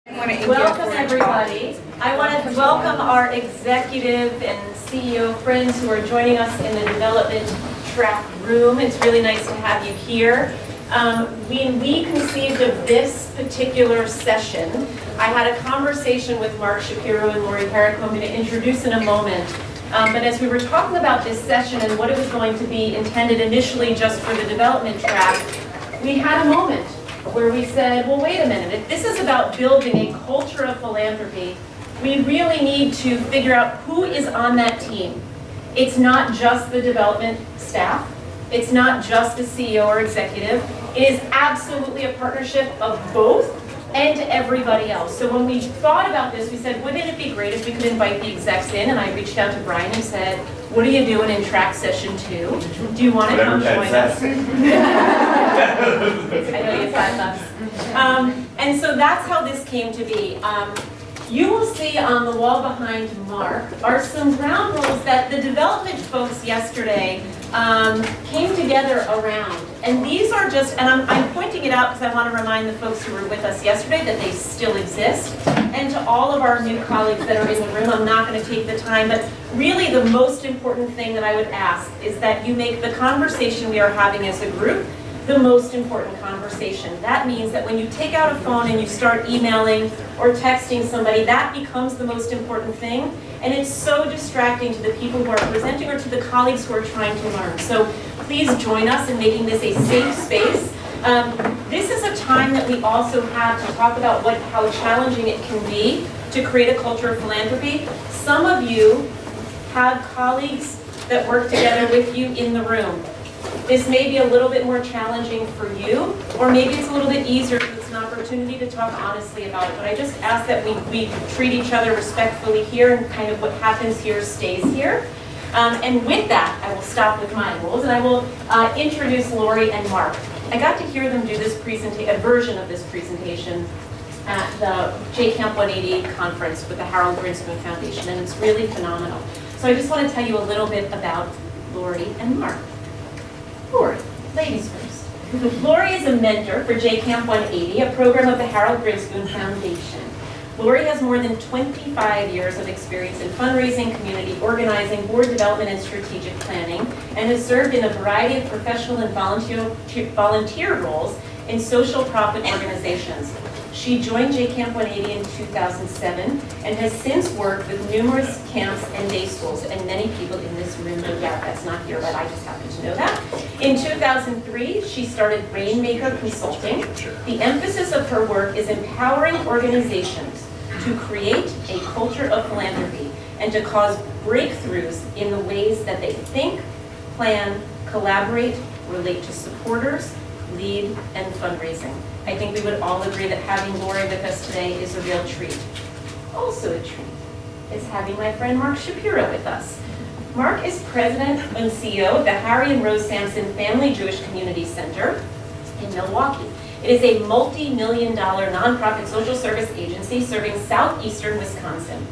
Welcome everybody. I want to welcome our executive and CEO friends who are joining us in the development track room. It's really nice to have you here. When we conceived of this particular session, I had a conversation with Mark Shapiro and Laurie, Herrick, who I'm going to introduce in a moment. But as we were talking about this session and what it was going to be intended initially just for the development track, we had a moment where we said, well, wait a minute, if this is about building a culture of philanthropy, we really need to figure out who is on that team. It's not just the development staff. It's not just the CEO or executive. It is absolutely a partnership of both and everybody else. So when we thought about this, we said, wouldn't it be great if we could invite the execs in? And I reached out to Brian and said, what are you doing in track session 2? Do you want to come join us? I know you thought that. And so that's how this came to be. You will see on the wall behind Mark are some ground rules that the development folks yesterday came together around. And these are just, and I'm pointing it out because I want to remind the folks who were with us yesterday that they still exist. And to all of our new colleagues that are in the room, I'm not going to take the time, but really the most important thing that I would ask is that you make the conversation we are having as a group the most important conversation. That means that when you take out a phone and you start emailing or texting somebody, that becomes the most important thing. And it's so distracting to the people who are presenting or to the colleagues who are trying to learn. So please join us in making this a safe space. This is a time that we also have to talk about how challenging it can be to create a culture of philanthropy. Some of you have colleagues that work together with you in the room. This may be a little bit more challenging for you, or maybe it's a little bit easier because it's an opportunity to talk honestly about it. But I just ask that we treat each other respectfully here, and kind of what happens here stays here. And with that, I will stop with my rules, and I will introduce Laurie and Mark. I got to hear them do this a version of this presentation at the JCamp 180 conference with the Grinspoon Foundation, and it's really phenomenal. So I just want to tell you a little bit about Laurie and Mark. Laurie, ladies first. Laurie is a mentor for JCamp 180, a program of the Grinspoon Foundation. Laurie has more than 25 years of experience in fundraising, community organizing, board development, and strategic planning, and has served in a variety of professional and volunteer roles in social profit organizations. She joined JCamp 180 in 2007 and has since worked with numerous camps and day schools, and many people in this room know that. That's not here, but I just happen to know that. In 2003, she started Rainmaker Consulting. The emphasis of her work is empowering organizations to create a culture of philanthropy and to cause breakthroughs in the ways that they think, plan, collaborate, relate to supporters, lead, and fundraising. I think we would all agree that having Laurie with us today is a real treat. Also a treat is having my friend Mark Shapiro with us. Mark is president and CEO of the Harry and Rose Samson Family Jewish Community Center in Milwaukee. It is a multi-million-dollar nonprofit social service agency serving southeastern Wisconsin.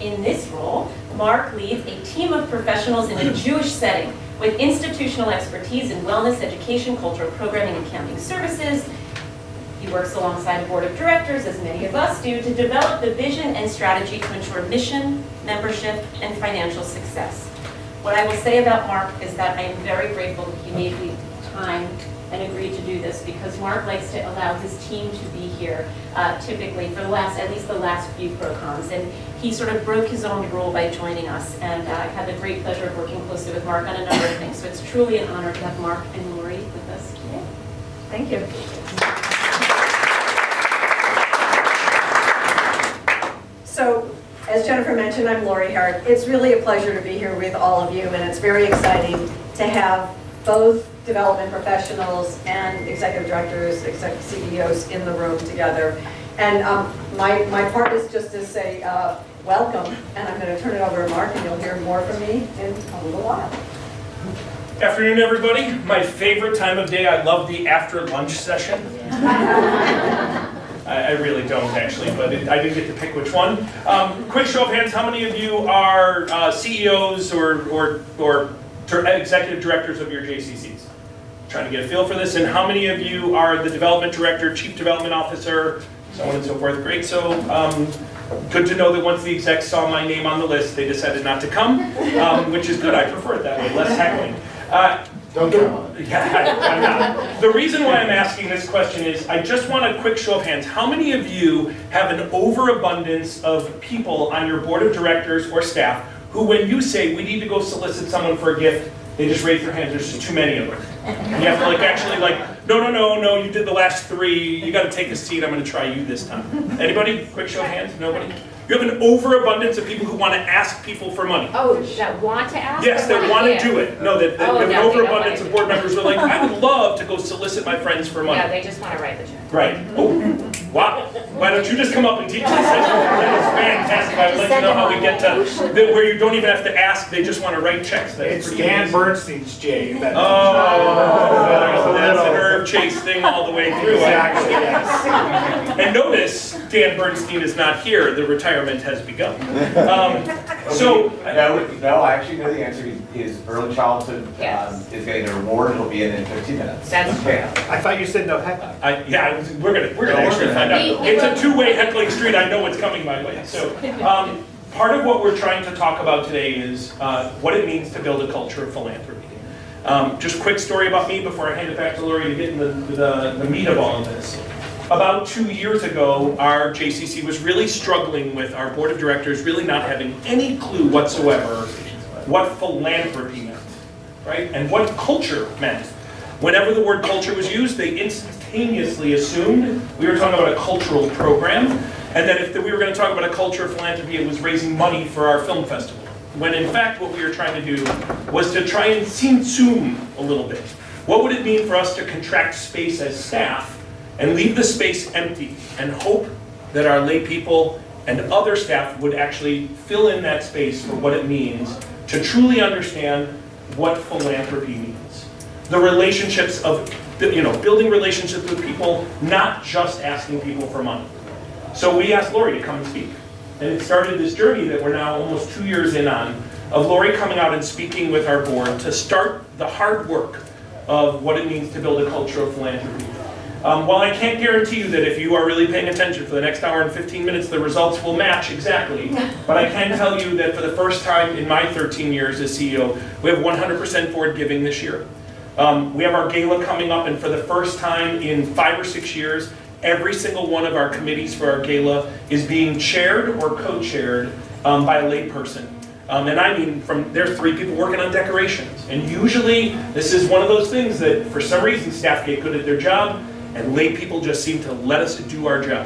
In this role, Mark leads a team of professionals in a Jewish setting with institutional expertise in wellness, education, cultural programming, and camping services. He works alongside a board of directors, as many of us do, to develop the vision and strategy to ensure mission, membership, and financial success. What I will say about Mark is that I am very grateful that he made the time and agreed to do this, because Mark likes to allow his team to be here typically for at least the last few ProCons. And he sort of broke his own rule by joining us, and I had the great pleasure of working closely with Mark on a number of things. So it's truly an honor to have Mark and Laurie with us today. Thank you. So, as Jennifer mentioned, I'm Laurie Herrick. It's really a pleasure to be here with all of you, and it's very exciting to have both development professionals and executive directors, executive CEOs in the room together. And my part is just to say welcome, and I'm going to turn it over to Mark, and you'll hear more from me in a little while. Afternoon, everybody. My favorite time of day. I love the after lunch session. I really don't, actually, but I didn't get to pick which one. Quick show of hands, how many of you are CEOs or executive directors of your JCCs? Trying to get a feel for this. And how many of you are the development director, chief development officer, so on and so forth. Great, so good to know that once the execs saw my name on the list, they decided not to come, which is good. I prefer it that way, less heckling. Don't come on it. Yeah, I'm not. The reason why I'm asking this question is I just want a quick show of hands. How many of you have an overabundance of people on your board of directors or staff who, when you say we need to go solicit someone for a gift, they just raise their hands? There's just too many of them. And you have to actually no, you did the last 3. You got to take a seat. I'm going to try you this time. Anybody? Quick show of hands. Nobody? You have an overabundance of people who want to ask people for money. Oh, that want to ask? Yes, that want to do it. No, that you have an no, they don't overabundance wanna of do board members who are like, I would love to go solicit my friends for money. Yeah, they just want to write the check. Right. Oh, wow. Why don't you just come up and teach this session? That is fantastic. I would like to know how we get to where you don't even have to ask, they just want to write checks. That's It's pretty Dan easy. Bernstein's J. Oh, that's an Irv Chase thing all the way through. Exactly, yes. And notice, Dan Bernstein is not here. The retirement has begun. So, No, I actually know the answer. His early childhood Yes. is getting a reward. He'll be in 15 minutes. That's true. I thought you said no heckling. we're gonna actually find out. It's a two-way heckling street. I know what's coming my way. So, part of what we're trying to talk about today is what it means to build a culture of philanthropy. Just a quick story about me before I hand it back to Laurie to get into the meat of all of this. About 2 years ago, our JCC was really struggling with our board of directors really not having any clue whatsoever what philanthropy meant, right? And what culture meant. Whenever the word culture was used, they instantaneously assumed we were talking about a cultural program, and that if we were going to talk about a culture of philanthropy, it was raising money for our film festival. When in fact, what we were trying to do was to try and zoom a little bit. What would it mean for us to contract space as staff and leave the space empty and hope that our lay people and other staff would actually fill in that space for what it means to truly understand what philanthropy means. The relationships of, building relationships with people, not just asking people for money. So we asked Laurie to come and speak. And it started this journey that we're now almost 2 years in on, of Laurie coming out and speaking with our board to start the hard work of what it means to build a culture of philanthropy. While I can't guarantee you that if you are really paying attention for the next hour and 15 minutes, the results will match exactly, but I can tell you that for the first time in my 13 years as CEO, we have 100% board giving this year. We have our gala coming up, and for the first time in 5 or 6 years, every single one of our committees for our gala is being chaired or co-chaired by a layperson. And I mean, there's 3 people working on decorations. And usually, this is one of those things that for some reason staff get good at their job, and lay people just seem to let us do our job.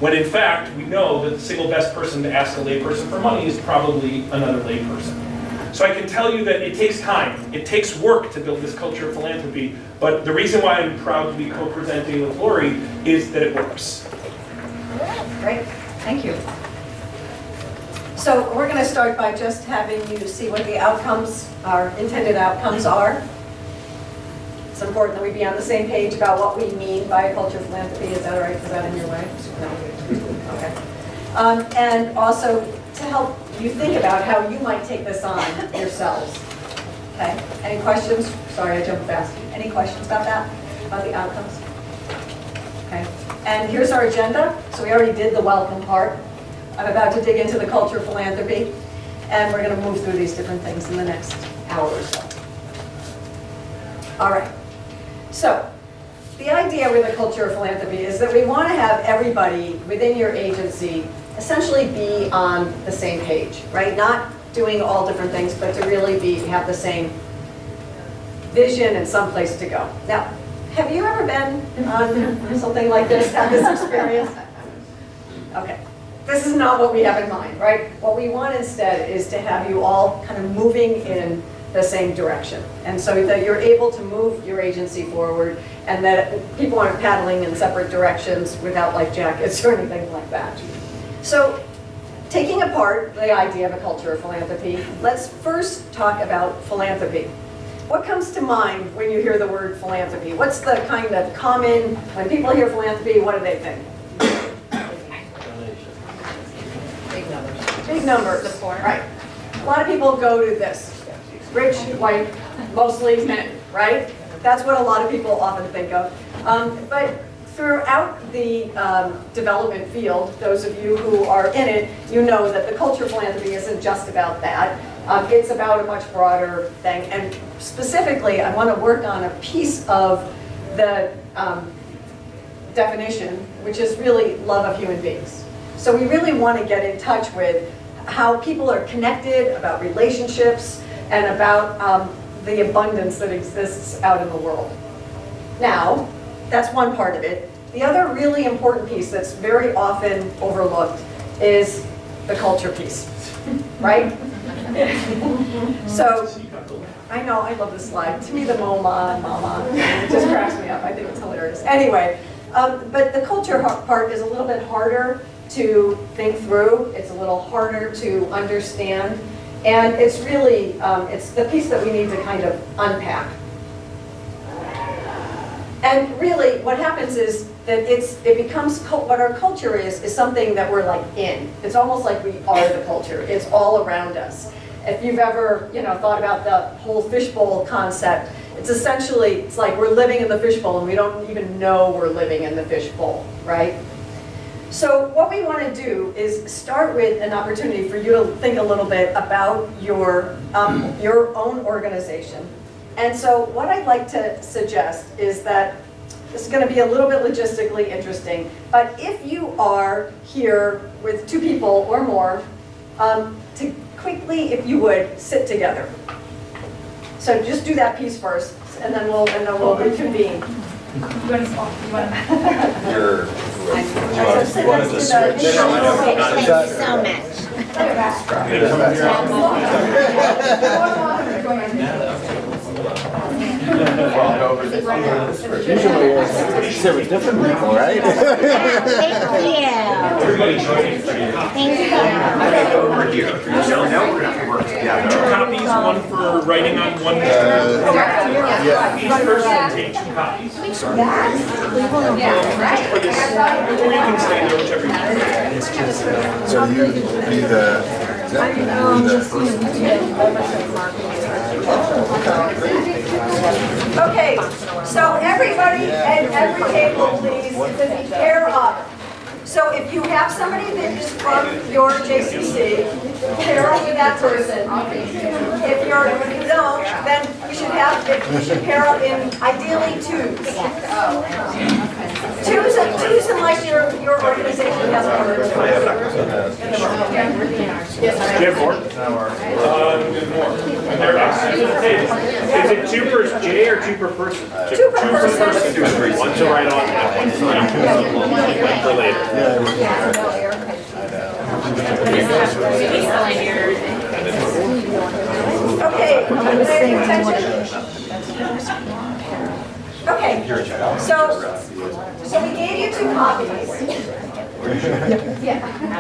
When in fact, we know that the single best person to ask a layperson for money is probably another layperson. So I can tell you that it takes time, it takes work to build this culture of philanthropy, but the reason why I'm proud to be co-presenting with Laurie is that it works. Great, thank you. So we're going to start by just having you see what the outcomes, our intended outcomes are. It's important that we be on the same page about what we mean by a culture of philanthropy. Is that all right? Is that in your way? No. Okay. And also to help you think about how you might take this on yourselves. Okay. Any questions? Sorry, I jumped fast. Any questions about that? About the outcomes? Okay. And here's our agenda. So we already did the welcome part. I'm about to dig into the culture of philanthropy, and we're going to move through these different things in the next hour or so. All right. So, the idea with a culture of philanthropy is that we want to have everybody within your agency essentially be on the same page, right? Not doing all different things, but to really have the same vision and some place to go. Now, have you ever been on something like this, had this experience? Okay. This is not what we have in mind, right? What we want instead is to have you all kind of moving in the same direction. And so that you're able to move your agency forward and that people aren't paddling in separate directions without life jackets or anything like that. So taking apart the idea of a culture of philanthropy, let's first talk about philanthropy. What comes to mind when you hear the word philanthropy? What's the kind of common, when people hear philanthropy, what do they think? Big numbers. Big numbers. The poor. Right. A lot of people go to this. Rich, white, mostly men, right? That's what a lot of people often think of. But throughout the development field, those of you who are in it, you know that the culture of philanthropy isn't just about that. It's about a much broader thing. And specifically, I want to work on a piece of the definition, which is really love of human beings. So we really want to get in touch with how people are connected, about relationships, and about the abundance that exists out in the world. Now, that's one part of it. The other really important piece that's very often overlooked is the culture piece, right? So, I know, I love this slide. To me, the mama, it just cracks me up. I think it's hilarious. Anyway, but the culture part is a little bit harder to think through. It's a little harder to understand. And it's really, it's the piece that we need to kind of unpack. And really, what happens is that it becomes, what our culture is something that we're like in. It's almost like we are the culture. It's all around us. If you've ever, thought about the whole fishbowl concept, it's essentially, it's like we're living in the fishbowl and we don't even know we're living in the fishbowl, right? So what we want to do is start with an opportunity for you to think a little bit about your own organization. And so what I'd like to suggest is that this is going to be a little bit logistically interesting, but if you are here with 2 people or more, to quickly, if you would, sit together. So just do that piece first, and then we'll reconvene. Usually there was different people, right? Yeah. Everybody join. Over here. Now we're gonna have to work together. 2 copies, one for writing on one. Each person take 2 copies. For this, or you can stay there, whichever you want. So you be the. Okay, so everybody at every table, please, to pair up. So if you have somebody that is from your JCC, pair up with that person. If you don't, then you should pair up in ideally 2s. 2s unless your organization has more than 2. Do you have more? More. And they're next to the table. Is it 2 per J or 2 per person? 2 per person. One to write on and one for later. Okay, pay attention. Okay, so we gave you 2 copies.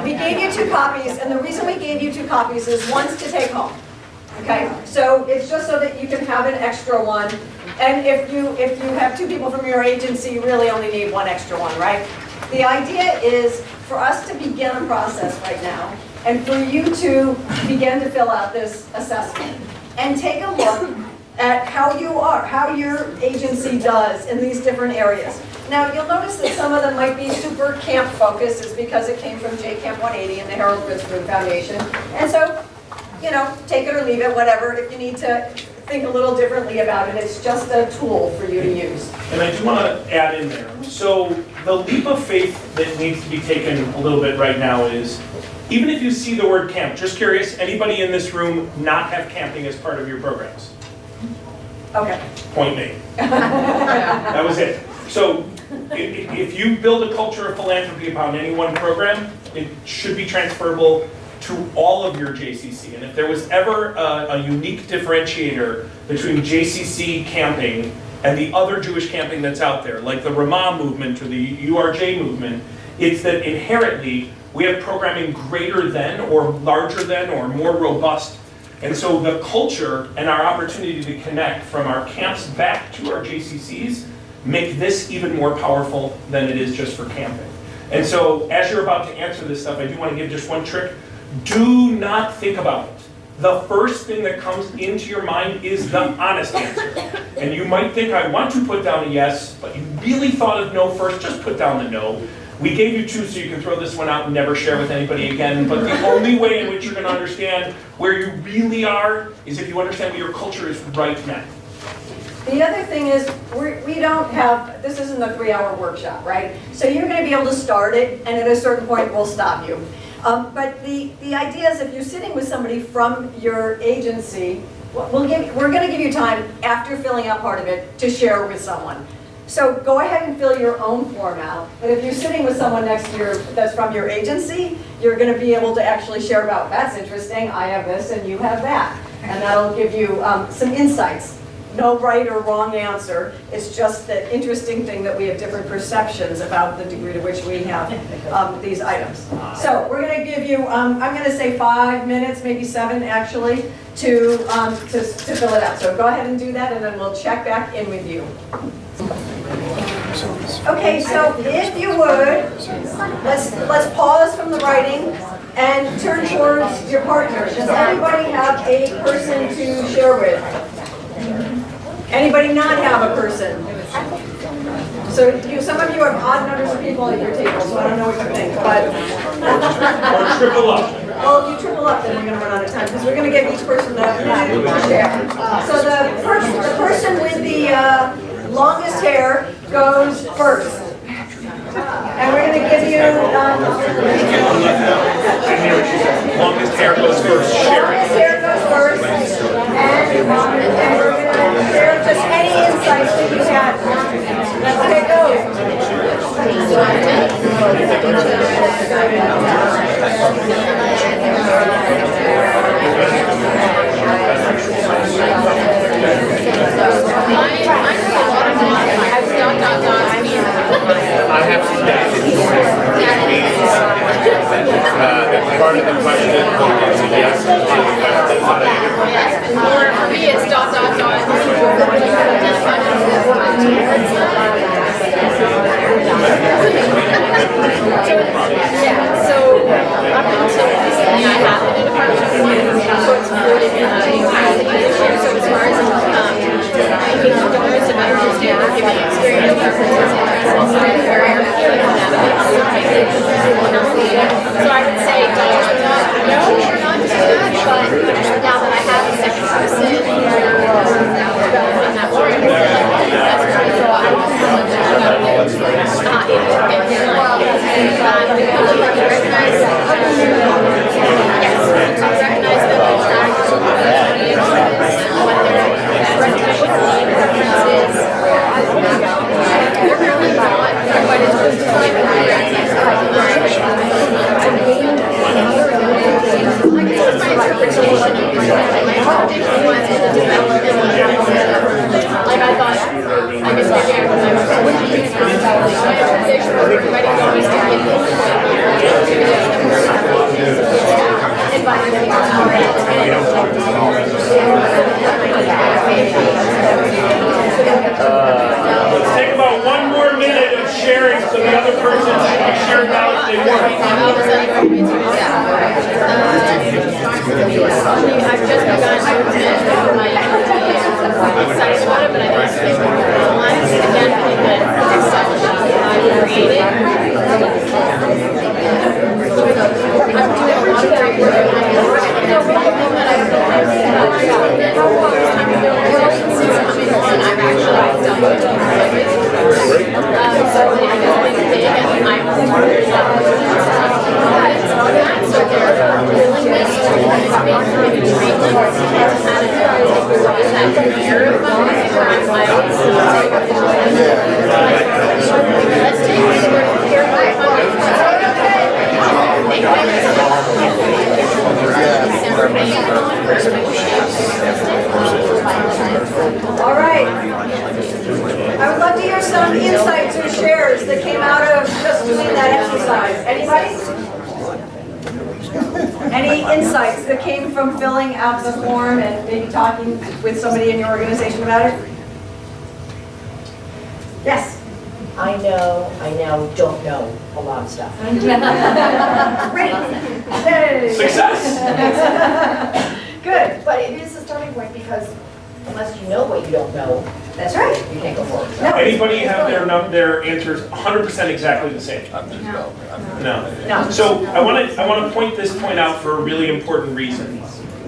We gave you 2 copies, and the reason we gave you 2 copies is one's to take home. Okay, so it's just so that you can have an extra one. And if you have 2 people from your agency, you really only need 1 extra one, right? The idea is for us to begin a process right now, and for you to begin to fill out this assessment, and take a look at how your agency does in these different areas. Now, you'll notice that some of them might be super camp focused. It's because it came from J Camp 180 and the Herrick Grinspoon Foundation. And so, take it or leave it, whatever. If you need to think a little differently about it, it's just a tool for you to use. And I do want to add in there. So the leap of faith that needs to be taken a little bit right now is, even if you see the word camp, just curious, anybody in this room not have camping as part of your programs? Okay. Point made. That was it. So if you build a culture of philanthropy upon any one program, it should be transferable to all of your JCC. And if there was ever a unique differentiator between JCC camping and the other Jewish camping that's out there, like the Ramah movement or the URJ movement, it's that inherently we have programming greater than or larger than or more robust. And so the culture and our opportunity to connect from our camps back to our JCCs make this even more powerful than it is just for camping. And so as you're about to answer this stuff, I do want to give just one trick. Do not think about it. the first thing that comes into your mind is the honest answer. And you might think, I want to put down a yes, but you really thought of no first, just put down the no. We gave you 2 so you can throw this one out and never share with anybody again, but the only way in which you're going to understand where you really are is if you understand what your culture is right now. The other thing is, we don't have, this isn't a 3-hour workshop, right? So you're going to be able to start it, and at a certain point, we'll stop you. But the idea is if you're sitting with somebody from your agency, we're going to give you time after filling out part of it to share with someone. So go ahead and fill your own form out. But if you're sitting with someone next to you that's from your agency, you're going to be able to actually share about, that's interesting, I have this and you have that. And that'll give you some insights. No right or wrong answer. It's just the interesting thing that we have different perceptions about the degree to which we have these items. So we're going to give you, I'm going to say 5 minutes, maybe 7 actually, to fill it out. So go ahead and do that, and then we'll check back in with you. Okay, so if you would, let's pause from the writing and turn towards your partner. Does anybody have a person to share with? Anybody not have a person? So some of you have odd numbers of people at your table, so I don't know what you think, but. Or triple up. Well, if you triple up, then we're going to run out of time, because we're going to give each person a minute to share. So the person with the longest hair goes first. And we're going to give you... Longest hair goes first. Longest hair goes first. And we're going to share just any insights that you had. Okay, go. I have some data. Part of the question is yes. Or for me, it's ... So up until recently, I have been in a partnership with so it's rooted in so as far as making donors to better understand their giving experience, preferences, interests, and barrier to so I would say no, we're not too bad, but now that I have a second person in that Laurie, I feel like that's right. So I want to Let's take about 1 more minute of sharing so the other person can share now if they want. I've just begun to my excited about it, but I think it's online again in the Excel sheet that I created. I'm doing a lot of great work and everything that I've done I've actually done it. So I know it's big and I'm so their willingness to participate in treatment and that fear of mine where I always say, let's take this work here by All right. I would love to hear some insights or shares that came out of just doing that exercise. Anybody? Any insights that came from filling out the form and maybe talking with somebody in your organization about it? Yes. I now don't know a lot of stuff. Great. Hey. Success! Good. because unless you know what you don't know, That's right. you can't go forward. No. Anybody have their answers 100% exactly the same? I'm just development. No. No. So I want to point this point out for a really important reason.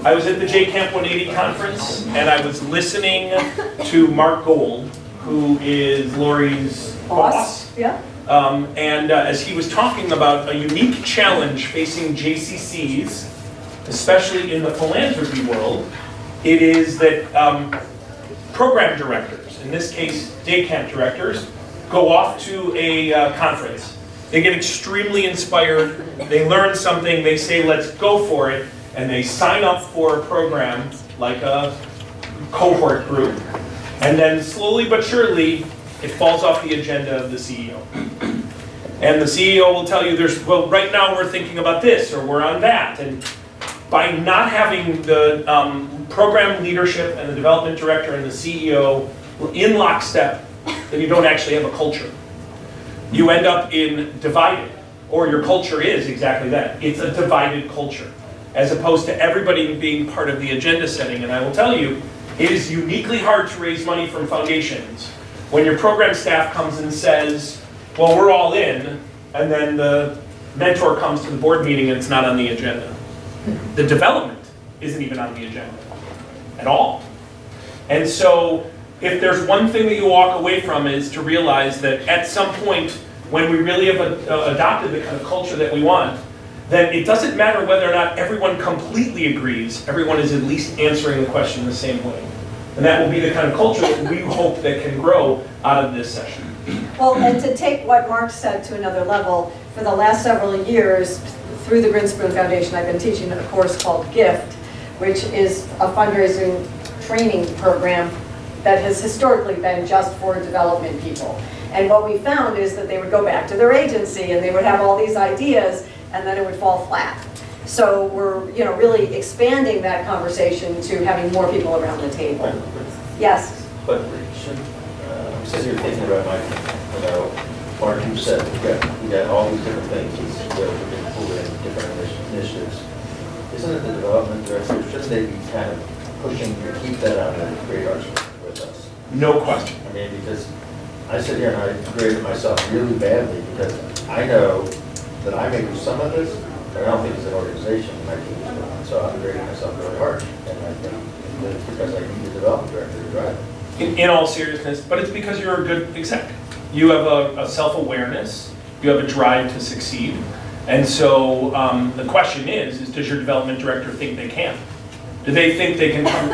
I was at the J Camp 180 conference, and I was listening to Mark Gold, who is Laurie's boss. Yeah. As he was talking about a unique challenge facing JCCs, especially in the philanthropy world, it is that program directors, in this case day camp directors, go off to a conference. They get extremely inspired, they learn something, they say let's go for it, and they sign up for a program like a cohort group. And then slowly but surely, it falls off the agenda of the CEO. And the CEO will tell you well, right now we're thinking about this, or we're on that. And by not having the program leadership and the development director and the CEO in lockstep, then you don't actually have a culture. You end up in divided, or your culture is exactly that. It's a divided culture, as opposed to everybody being part of the agenda setting. And I will tell you, it is uniquely hard to raise money from foundations when your program staff comes and says, well, we're all in, and then the mentor comes to the board meeting and it's not on the agenda. The development isn't even on the agenda at all. And so if there's one thing that you walk away from is to realize that at some point when we really have adopted the kind of culture that we want, then it doesn't matter whether or not everyone completely agrees, everyone is at least answering the question the same way. And that will be the kind of culture that we hope that can grow out of this session. Well, and to take what Mark said to another level, for the last several years, through the Grinspoon Foundation, I've been teaching a course called GIFT, which is a fundraising training program that has historically been just for development people. And what we found is that they would go back to their agency and they would have all these ideas and then it would fall flat. So we're really expanding that conversation to having more people around the table. Yes? But I'm sitting here thinking about Mark, you said we got all these different things that we're going to pull in different initiatives. Isn't it the development director, shouldn't they be kind of pushing to keep that on the radar with us? No question. I mean, because I sit here and I grade it myself really badly because I know that I may do some of this, but I don't think it's an organization my team is doing. So I'm grading myself really hard. And I think that it's because I need the development director to drive it. In all seriousness, but it's because you're a good exec. You have a self-awareness, you have a drive to succeed. And so the question is does your development director think they can? Do they think they can come?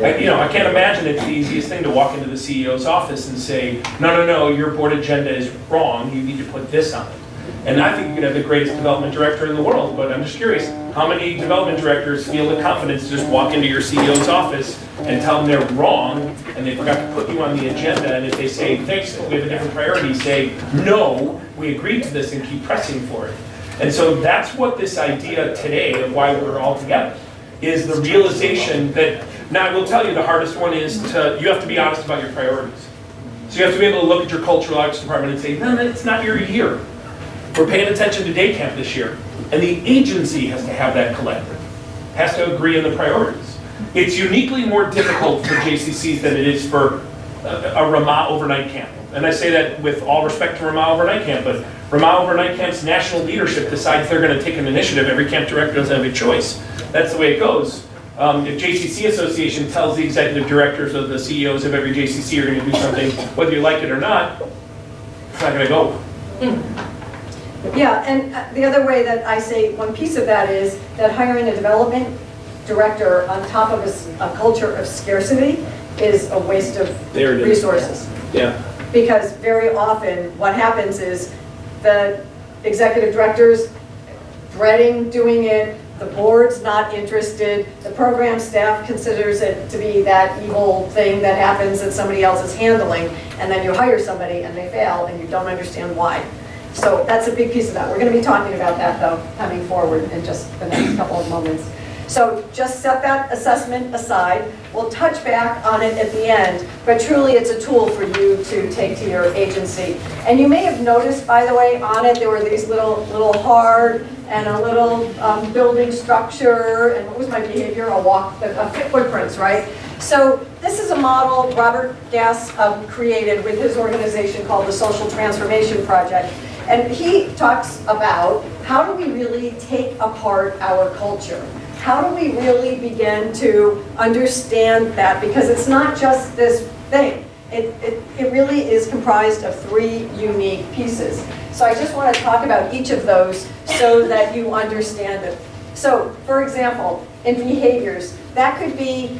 I can't imagine it's the easiest thing to walk into the CEO's office and say, no, your board agenda is wrong, you need to put this on it. And I think you could have the greatest development director in the world, but I'm just curious, how many development directors feel the confidence to just walk into your CEO's office and tell them they're wrong, and they forgot to put you on the agenda, and if they say, thanks, we have a different priority, say, no, we agreed to this, and keep pressing for it. And so that's what this idea today of why we're all together is the realization that, now I will tell you the hardest one is you have to be honest about your priorities. So you have to be able to look at your cultural arts department and say, no, it's not your year. We're paying attention to day camp this year. And the agency has to have that collective, has to agree on the priorities. It's uniquely more difficult for JCCs than it is for a Ramah overnight camp. And I say that with all respect to Ramah overnight camp, but Ramah overnight camp's national leadership decides they're going to take an initiative. Every camp director doesn't have a choice. That's the way it goes. If JCC Association tells the executive directors of the CEOs of every JCC are going to do something, whether you like it or not, it's not going to go. Yeah, and the other way that I say one piece of that is that hiring a development director on top of a culture of scarcity is a waste of resources. Yeah. Because very often what happens is the executive director's dreading doing it, the board's not interested, the program staff considers it to be that evil thing that happens that somebody else is handling, and then you hire somebody and they fail and you don't understand why. So that's a big piece of that. We're going to be talking about that though, coming forward in just the next couple of moments. So just set that assessment aside. We'll touch back on it at the end, but truly it's a tool for you to take to your agency. And you may have noticed, by the way, on it there were these little hard and a little building structure, and what was my behavior? A footprints, right? So this is a model Robert Gass created with his organization called the Social Transformation Project. And he talks about how do we really take apart our culture? How do we really begin to understand that? Because it's not just this thing. It really is comprised of 3 unique pieces. So I just want to talk about each of those so that you understand it. So, for example, in behaviors, that could be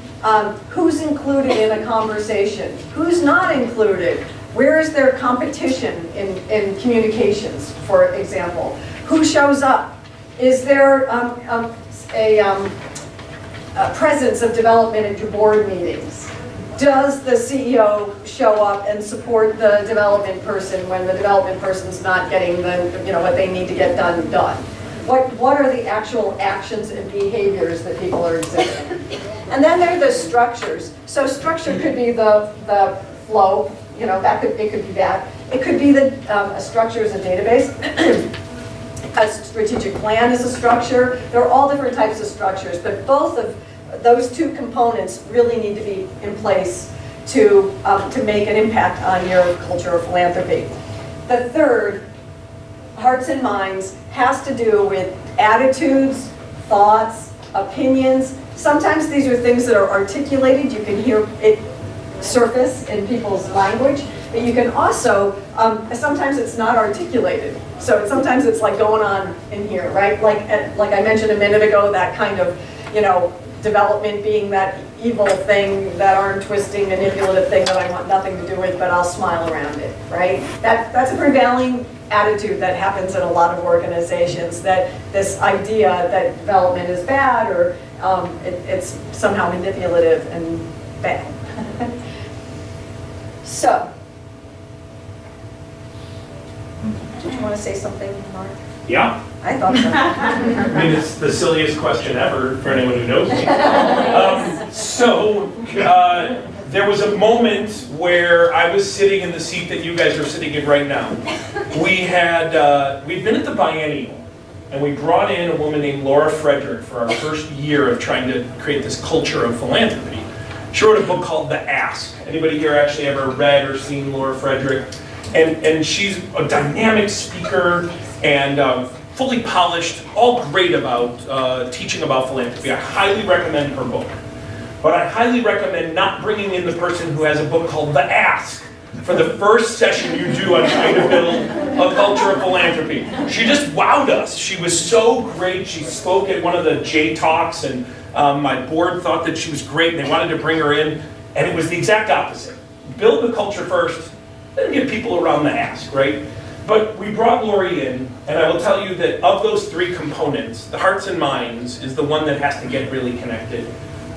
who's included in a conversation, who's not included, where is there competition in communications, for example, who shows up, is there a presence of development at your board meetings, does the CEO show up and support the development person when the development person's not getting the, what they need to get done? What are the actual actions and behaviors that people are exhibiting? And then there are the structures. So structure could be the flow, it could be that. It could be a structure as a database. A strategic plan is a structure. There are all different types of structures, but both of those 2 components really need to be in place to make an impact on your culture of philanthropy. The third, hearts and minds, has to do with attitudes, thoughts, opinions. Sometimes these are things that are articulated. You can hear it surface in people's language, but you can also, sometimes it's not articulated. So sometimes it's like going on in here, right? Like I mentioned a minute ago, that kind of, development being that evil thing, that arm twisting, manipulative thing that I want nothing to do with, but I'll smile around it, right? That's a prevailing attitude that happens in a lot of organizations, that this idea that development is bad or it's somehow manipulative and bad. So, did you want to say something, Mark? Yeah. I thought so. I mean, it's the silliest question ever for anyone who knows me. There was a moment where I was sitting in the seat that you guys are sitting in right now. We'd been at the biennial, and we brought in a woman named Laura Frederick for our first year of trying to create this culture of philanthropy. She wrote a book called The Ask. Anybody here actually ever read or seen Laura Frederick? And she's a dynamic speaker and fully polished, all great about teaching about philanthropy. I highly recommend her book. But I highly recommend not bringing in the person who has a book called The Ask for the first session you do on trying to build a culture of philanthropy. She just wowed us. She was so great. She spoke at one of the J Talks, and my board thought that she was great, and they wanted to bring her in, and it was the exact opposite. Build the culture first, then get people around the ask, right? But we brought Laurie in, and I will tell you that of those 3 components, the hearts and minds is the one that has to get really connected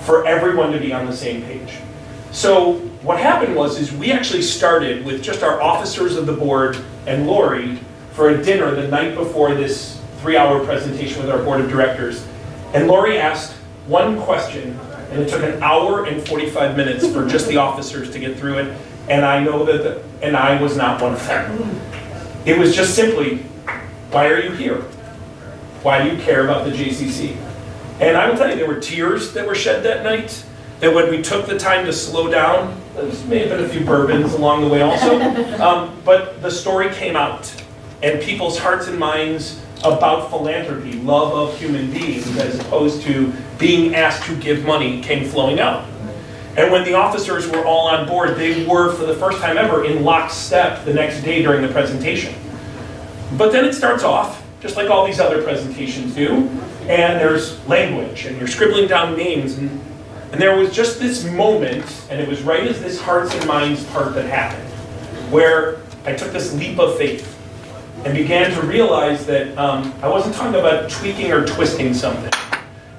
for everyone to be on the same page. So what happened was we actually started with just our officers of the board and Laurie for a dinner the night before this 3-hour presentation with our board of directors. And Laurie asked one question, and it took 1 hour and 45 minutes for just the officers to get through it. And I know that, and I was not one of them. It was just simply, why are you here? Why do you care about the JCC? And I will tell you, there were tears that were shed that night, that when we took the time to slow down, there may have been a few bourbons along the way also, but the story came out, and people's hearts and minds about philanthropy, love of human beings, as opposed to being asked to give money, came flowing out. And when the officers were all on board, they were, for the first time ever, in lockstep the next day during the presentation. But then it starts off, just like all these other presentations do, and there's language, and you're scribbling down names, and there was just this moment, and it was right as this hearts and minds part that happened, where I took this leap of faith and began to realize that I wasn't talking about tweaking or twisting something.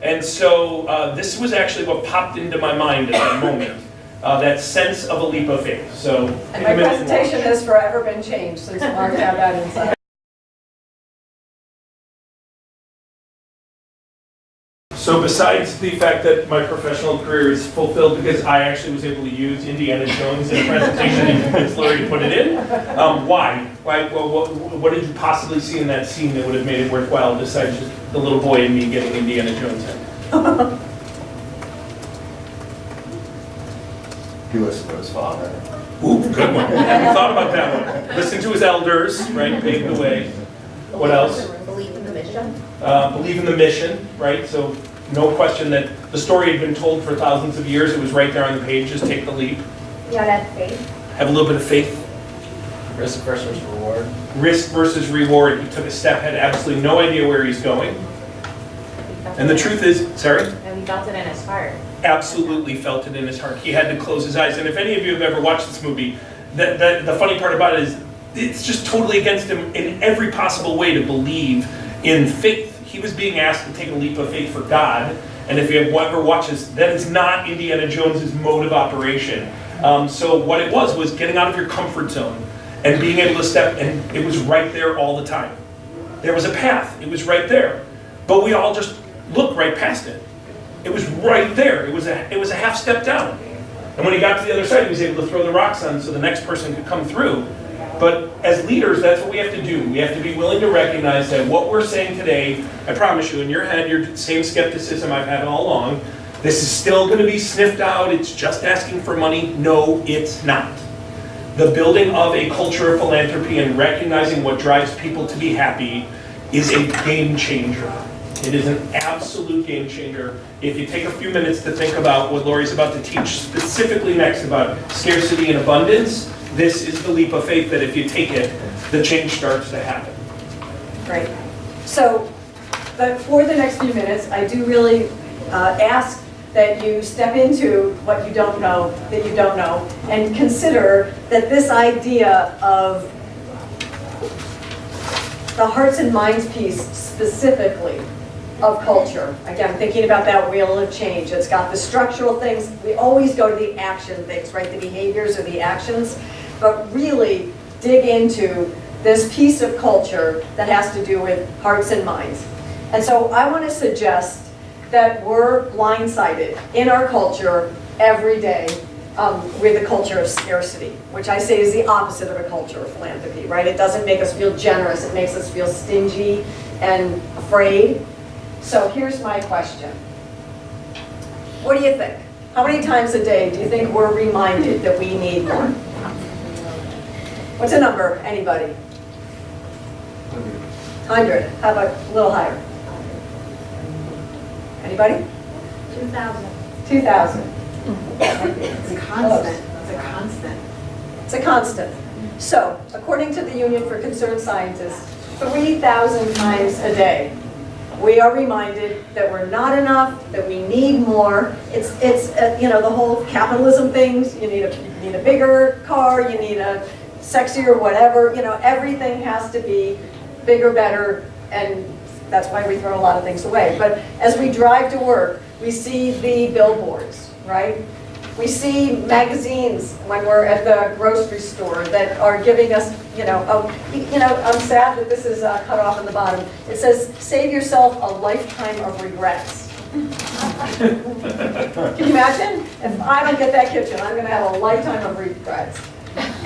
And so this was actually what popped into my mind at that moment, that sense of a leap of faith. So, and my presentation has forever been changed since Mark had that inside. So besides the fact that my professional career is fulfilled because I actually was able to use Indiana Jones in a presentation and convince Laurie to put it in, why? Well, what did you possibly see in that scene that would have made it worthwhile besides just the little boy and me getting Indiana Jones in? He listened to his father. Ooh, good one. Haven't thought about that one. Listen to his elders, right, paved the way. What else? Believe in the mission. Believe in the mission, right? So no question that the story had been told for thousands of years. It was right there on the page. Just take the leap. Yeah, that's faith. Have a little bit of faith. Risk versus reward. Risk versus reward. He took a step, had absolutely no idea where he's going. And the truth is, sorry? And he felt it in his heart. Absolutely felt it in his heart. He had to close his eyes. And if any of you have ever watched this movie, the funny part about it is it's just totally against him in every possible way to believe in faith. He was being asked to take a leap of faith for God. And if you have ever watched this, that is not Indiana Jones's mode of operation. So what it was getting out of your comfort zone and being able to step, and it was right there all the time. There was a path. It was right there. But we all just looked right past it. It was right there. It was a half step down. And when he got to the other side, he was able to throw the rocks on so the next person could come through. But as leaders, that's what we have to do. We have to be willing to recognize that what we're saying today, I promise you, in your head, your same skepticism I've had all along, this is still going to be sniffed out. It's just asking for money. No, it's not. The building of a culture of philanthropy and recognizing what drives people to be happy is a game changer. It is an absolute game changer. If you take a few minutes to think about what Laurie's about to teach specifically next about scarcity and abundance, this is the leap of faith that if you take it, the change starts to happen. Great. So, but for the next few minutes, I do really ask that you step into what you don't know, and consider that this idea of the hearts and minds piece specifically of culture. Again, thinking about that wheel of change. It's got the structural things. We always go to the action things, right? The behaviors or the actions. But really dig into this piece of culture that has to do with hearts and minds. And so I want to suggest that we're blindsided in our culture every day with a culture of scarcity, which I say is the opposite of a culture of philanthropy, right? It doesn't make us feel generous. It makes us feel stingy and afraid. So here's my question. What do you think? How many times a day do you think we're reminded that we need more? What's a number? Anybody? 100. How about a little higher? Anybody? 2,000. 2,000. It's a constant. It's a constant. It's a constant. So, according to the Union for Concerned Scientists, 3,000 times a day, we are reminded that we're not enough, that we need more. It's you know, the whole capitalism things. You need a bigger car. You need a sexier whatever. You know, everything has to be bigger, better, and that's why we throw a lot of things away. But as we drive to work, we see the billboards, right? We see magazines when we're at the grocery store that are giving us, I'm sad that this is cut off in the bottom. It says, save yourself a lifetime of regrets. Can you imagine? If I don't get that kitchen, I'm gonna have a lifetime of regrets.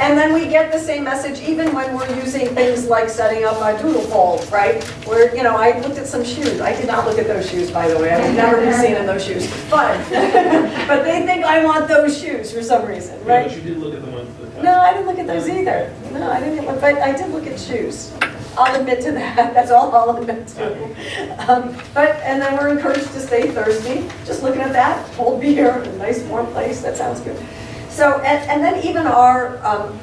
And then we get the same message even when we're using things like setting up a doodle poll, right? Where, I looked at some shoes. I did not look at those shoes, by the way. I would never be seen in those shoes. But they think I want those shoes for some reason, right? Yeah, but you did look at the ones that... No, I didn't look at those either. No, I didn't look, but I did look at shoes. I'll admit to that. That's all I'll admit to. And then we're encouraged to stay thirsty. Just looking at that, cold beer, a nice warm place, that sounds good. So, and then even our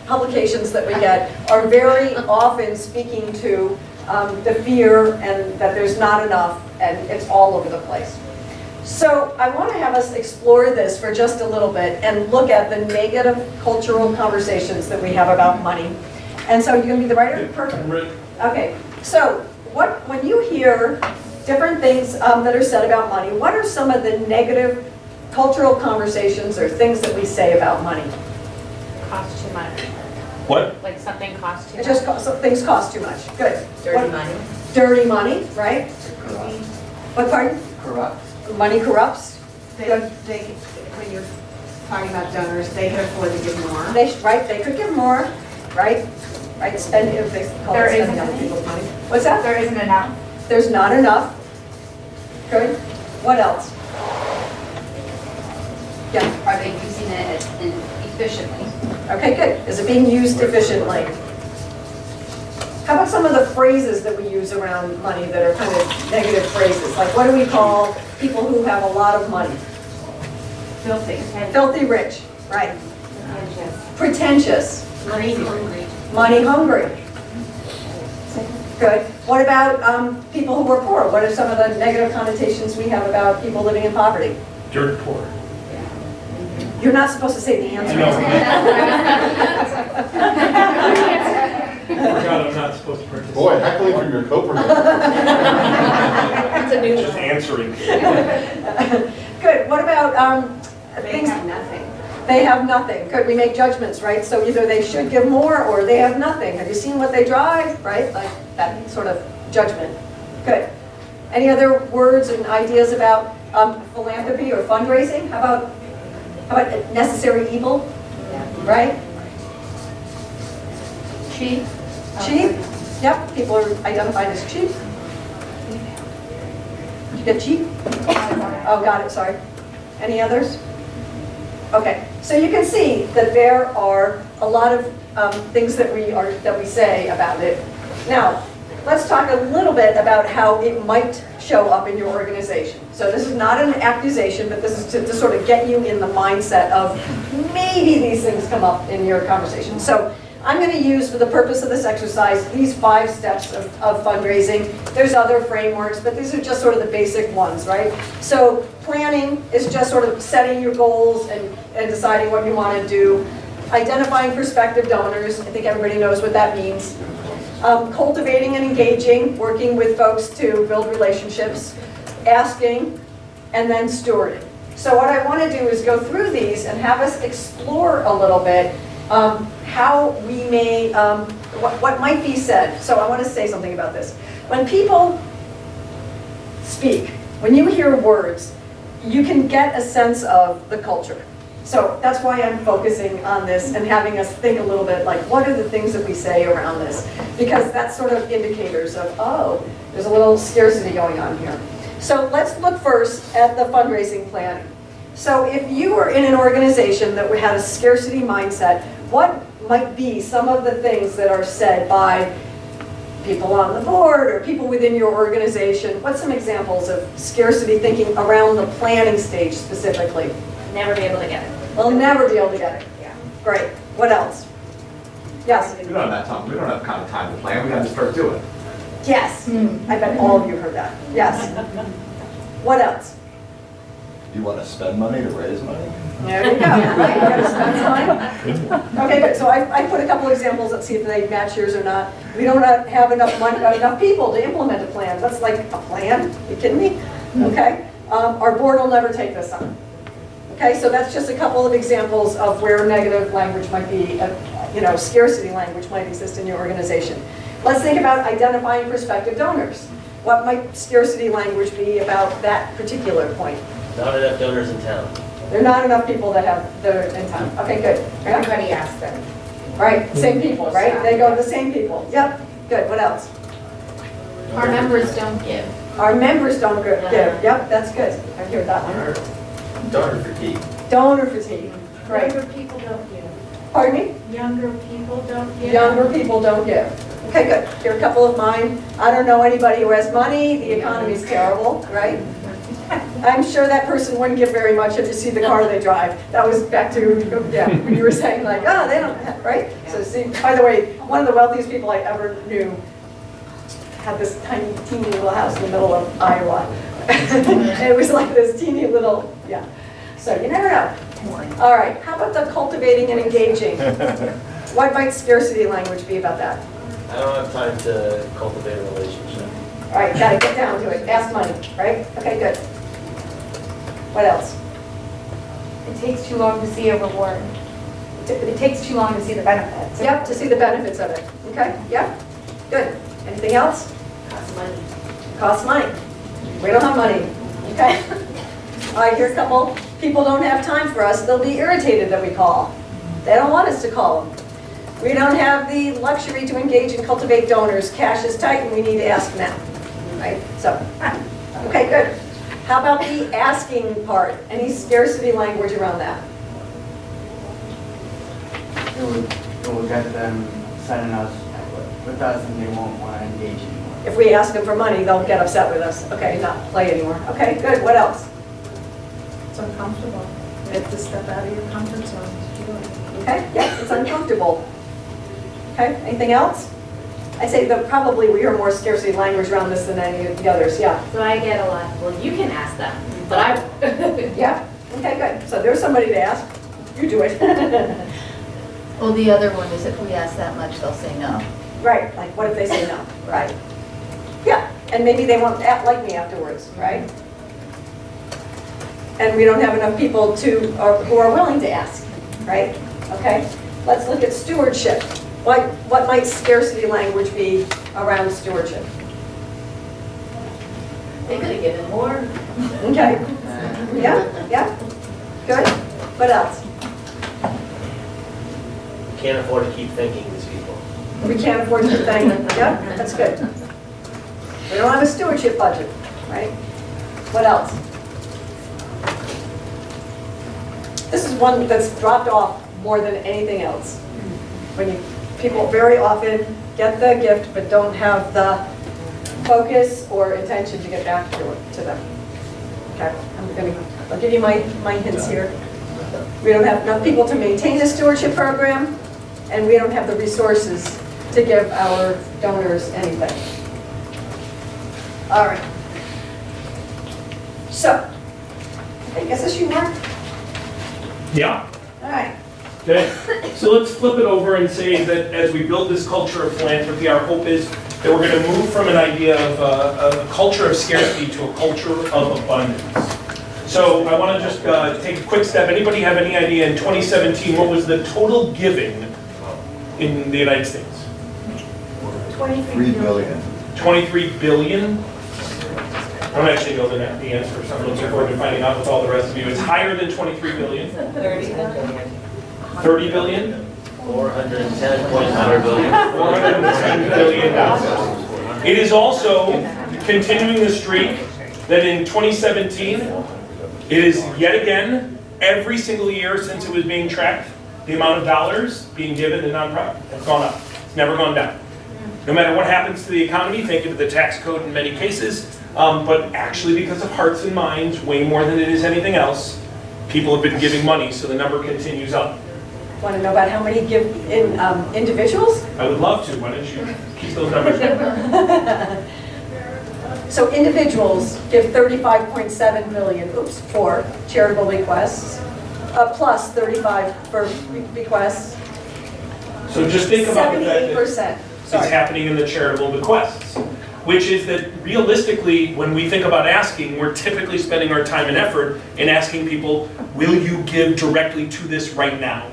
publications that we get are very often speaking to the fear and that there's not enough and it's all over the place. So I want to have us explore this for just a little bit and look at the negative cultural conversations that we have about money. And so you're going to be the writer? Perfect. Right. Okay, so when you hear different things that are said about money, what are some of the negative cultural conversations or things that we say about money? Cost too much. What? Like something costs too It much. just things cost too much. Good. Dirty money. Dirty money, right? Corrupt. What pardon? Corrupt. Money corrupts. When you're talking about donors, they can afford to give more. They could give more, right? Right, spend if they call it spending other people's money. What's that? There isn't enough. There's not enough. Good. What else? Yeah. are they using it efficiently? Okay, good. Is it being used efficiently? How about some of the phrases that we use around money that are kind of negative phrases? Like, what do we call people who have a lot of money? Filthy. Filthy rich, right? Pretentious. Money hungry. Money hungry. Good. What about people who are poor? What are some of the negative connotations we have about people living in poverty? Dirt poor. You're not supposed to say the answer. I forgot I'm not supposed to participate. Boy, heckling from your co-presenter. That's a new Just answering. Good. What about They things? have nothing. They have nothing. Good. We make judgments, right? So either they should give more or they have nothing. Have you seen what they drive? Right? Like that sort of judgment. Good. Any other words and ideas about philanthropy or fundraising? How about necessary evil? Right? Cheap. Cheap? Yep. People are identified as cheap. Did you get cheap? Oh, got it. Sorry. Any others? Okay, so you can see that there are a lot of things that we say about it. Now, let's talk a little bit about how it might show up in your organization. So this is not an accusation, but this is to sort of get you in the mindset of maybe these things come up in your conversation. So I'm going to use, for the purpose of this exercise, these 5 steps of fundraising. There's other frameworks, but these are just sort of the basic ones, right? So planning is just sort of setting your goals and deciding what you want to do. Identifying prospective donors, I think everybody knows what that means. Cultivating and engaging, working with folks to build relationships. Asking, and then stewarding. So what I want to do is go through these and have us explore a little bit how we may, what might be said. So I want to say something about this. When people speak, when you hear words, you can get a sense of the culture. So that's why I'm focusing on this and having us think a little bit like, what are the things that we say around this? Because that's sort of indicators of, oh, there's a little scarcity going on here. So let's look first at the fundraising planning. So if you were in an organization that had a scarcity mindset, what might be some of the things that are said by people on the board or people within your organization? What's some examples of scarcity thinking around the planning stage specifically? Never be able to get it. We'll never be able to get it. Yeah. Great. What else? Yes. We don't have that time. We don't have kind of time to plan. We have to start doing. Yes. I bet all of you heard that. Yes. What else? Do you want to spend money to raise money? There you go. Right? You gotta spend time. Okay, good. So I put a couple examples. Let's see if they match yours or not. We don't have enough money, enough people to implement a plan. That's like a plan? Are you kidding me? Okay. Our board will never take this on. Okay, so that's just a couple of examples of where negative language might be, scarcity language might exist in your organization. Let's think about identifying prospective donors. What might scarcity language be about that particular point? Not enough donors in town. There are not enough people that have their in town. Okay, good. Yeah. Everybody asks them. Right, same people, right? They go to the same people. Yep, good. What else? Our members don't give. Our members don't give. Yep, that's good. I hear that one. Donor fatigue. Donor fatigue. Right. Younger people don't give. Pardon me? Younger people don't give. Younger people don't give. Okay, good. Here are a couple of mine. I don't know anybody who has money. The economy's terrible, right? I'm sure that person wouldn't give very much if you see the car they drive. That was back to, when you were saying like, oh, they don't have, right? So see, by the way, one of the wealthiest people I ever knew had this tiny, teeny little house in the middle of Iowa. And it was like this teeny little, So you never know. All right, how about the cultivating and engaging? What might scarcity language be about that? I don't have time to cultivate a relationship. All right, gotta get down to it. Ask money, right? Okay, good. What else? It takes too long to see a reward. It takes too long to see the benefits. Yep, to see the benefits of it. Okay, yep, good. Anything else? Costs money. Costs money. We don't have money, okay? All right, here's a couple. People don't have time for us. They'll be irritated that we call. They don't want us to call them. We don't have the luxury to engage and cultivate donors. Cash is tight and we need to ask now, right? So, okay, good. How about the asking part? Any scarcity language around that? it will get them signing us with us and they won't want to engage anymore. If we ask them for money, they'll get upset with us. Okay, not play anymore. Okay, good. What else? It's uncomfortable. You have to step out of your comfort zone to do it. Okay, yes, it's uncomfortable. Okay, anything else? I say that probably we hear more scarcity language around this than any of the others, yeah. So I get a lot, well, you can ask them, but I, Yeah, okay, good. So there's somebody to ask. You do it. Well, the other one is if we ask that much, they'll say no. Right, like what if they say no, right? Yeah, and maybe they won't act like me afterwards, right? And we don't have enough people who are willing to ask, right? Okay, let's look at stewardship. What might scarcity language be around stewardship? they could have given more. Okay, yeah, good. What else? Can't afford to keep thinking these people. We can't afford to thank them. Yeah, that's good. We don't have a stewardship budget, right? What else? This is one that's dropped off more than anything else. When people very often get the gift but don't have the focus or intention to get back to them. Okay, I'll give you my hints here. We don't have enough people to maintain a stewardship program, and we don't have the resources to give our donors anything. All right. So, I guess it's you, Mark. Yeah. All right. Okay, so let's flip it over and say that as we build this culture of philanthropy, our hope is that we're going to move from an idea of a culture of scarcity to a culture of abundance. So I want to just take a quick step. Anybody have any idea in 2017 what was the total giving in the United States? 3 billion. 23 billion? I don't actually know the answer, so I'm looking forward to finding out with all the rest of you. It's higher than 23 billion. 30 billion? 410.4 billion. $410 billion. It is also continuing the streak that in 2017, it is yet again, every single year since it was being tracked, the amount of dollars being given to nonprofit has gone up. It's never gone down. No matter what happens to the economy, thank you to the tax code in many cases, but actually because of hearts and minds, way more than it is anything else, people have been giving money, so the number continues up. Want to know about how many give in individuals? I would love to. Why don't you keep those numbers down? So individuals give 35.7 billion, for charitable bequests, plus 35 for bequests. So just think about the fact that 78%. it's Sorry. happening in the charitable bequests, which is that realistically, when we think about asking, we're typically spending our time and effort in asking people, will you give directly to this right now?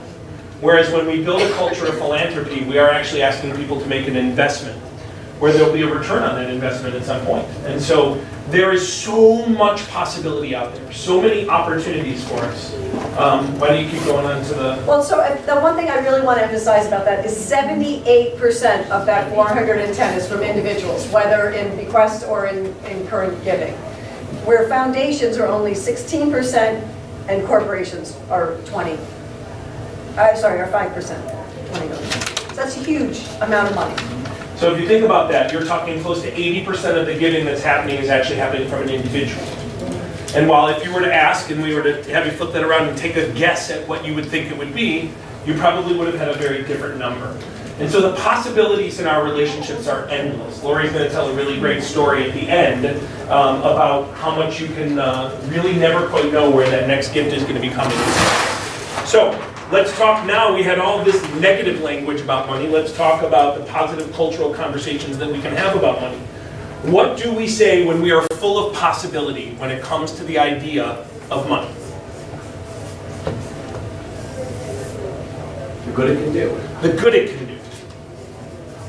Whereas when we build a culture of philanthropy, we are actually asking people to make an investment, where there'll be a return on that investment at some point. And so there is so much possibility out there, so many opportunities for us. Why don't you keep going on to the... Well, so the one thing I really want to emphasize about that is 78% of that 410 is from individuals, whether in bequest or in current giving. Where foundations are only 16% and corporations are 20. Are 5%, 20 million. So that's a huge amount of money. So if you think about that, you're talking close to 80% of the giving that's happening is actually happening from an individual. And while if you were to ask and we were to have you flip that around and take a guess at what you would think it would be, you probably would have had a very different number. And so the possibilities in our relationships are endless. Laurie's going to tell a really great story at the end about how much you can really never quite know where that next gift is going to be coming. So let's talk now. We had all this negative language about money. Let's talk about the positive cultural conversations that we can have about money. What do we say when we are full of possibility when it comes to the idea of money? The good it can do. The good it can do.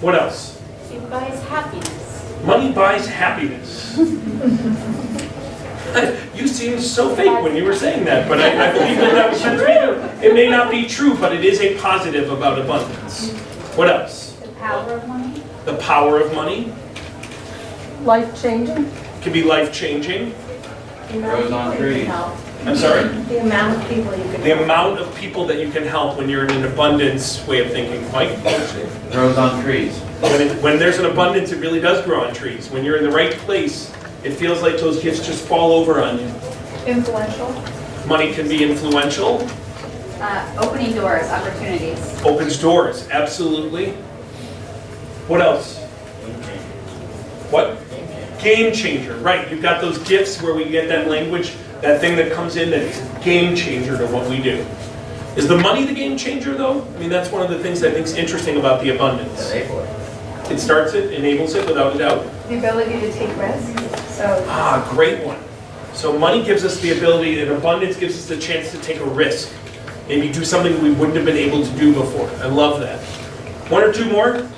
What else? It buys happiness. Money buys happiness. You seemed so fake when you were saying that, but I believe that was meant to be true. It may not be true, but it is a positive about abundance. What else? The power of money. The power of money. Life-changing. Can be life-changing. Grows on trees. I'm sorry? The amount of people you can. The amount of people that you can help when you're in an abundance way of thinking. Mike? Grows on trees. When there's an abundance, it really does grow on trees. When you're in the right place, it feels like those gifts just fall over on you. Influential. Money can be influential. Opening doors, opportunities. Opens doors, absolutely. What else? What? Game changer, right. You've got those gifts where we get that language, that thing that comes in that's a game changer to what we do. Is the money the game changer though? I mean, that's one of the things I think is interesting about the abundance. It starts it, enables it without a doubt. The ability to take risks. So. Great one. So money gives us the ability, and abundance gives us the chance to take a risk. Maybe do something we wouldn't have been able to do before. I love that. One or two more?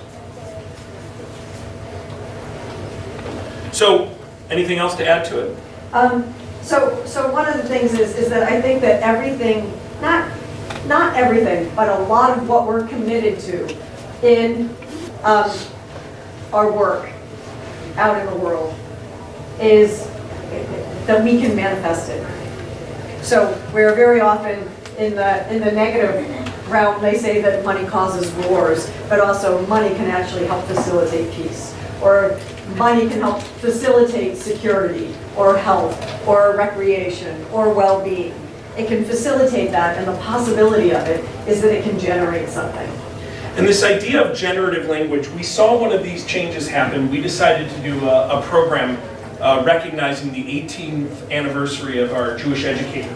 So, anything else to add to it? So one of the things is that I think that everything, not everything, but a lot of what we're committed to in our work out in the world is that we can manifest it. So we're very often in the negative realm. They say that money causes wars, but also money can actually help facilitate peace, or money can help facilitate security, or health, or recreation, or well-being. It can facilitate that, and the possibility of it is that it can generate something. And this idea of generative language, we saw one of these changes happen. We decided to do a program recognizing the 18th anniversary of our Jewish educator.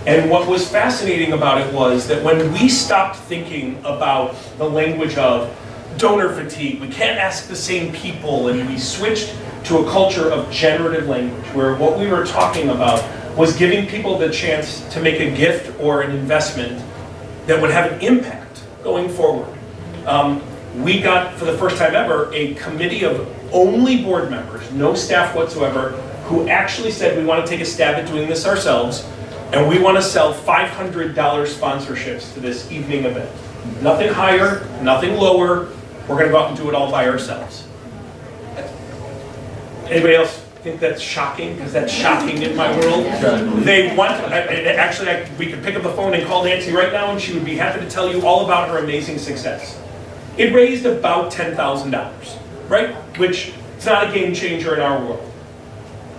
And what was fascinating about it was that when we stopped thinking about the language of donor fatigue, we can't ask the same people, and we switched to a culture of generative language, where what we were talking about was giving people the chance to make a gift or an investment that would have an impact going forward. We got, for the first time ever, a committee of only board members, no staff whatsoever, who actually said we want to take a stab at doing this ourselves, and we want to sell $500 sponsorships to this evening event. Nothing higher, nothing lower. We're going to go out and do it all by ourselves. Anybody else think that's shocking? Because that's shocking in my world. They want, actually, we could pick up the phone and call Nancy right now, and she would be happy to tell you all about her amazing success. It raised about $10,000, right? Which is not a game changer in our world.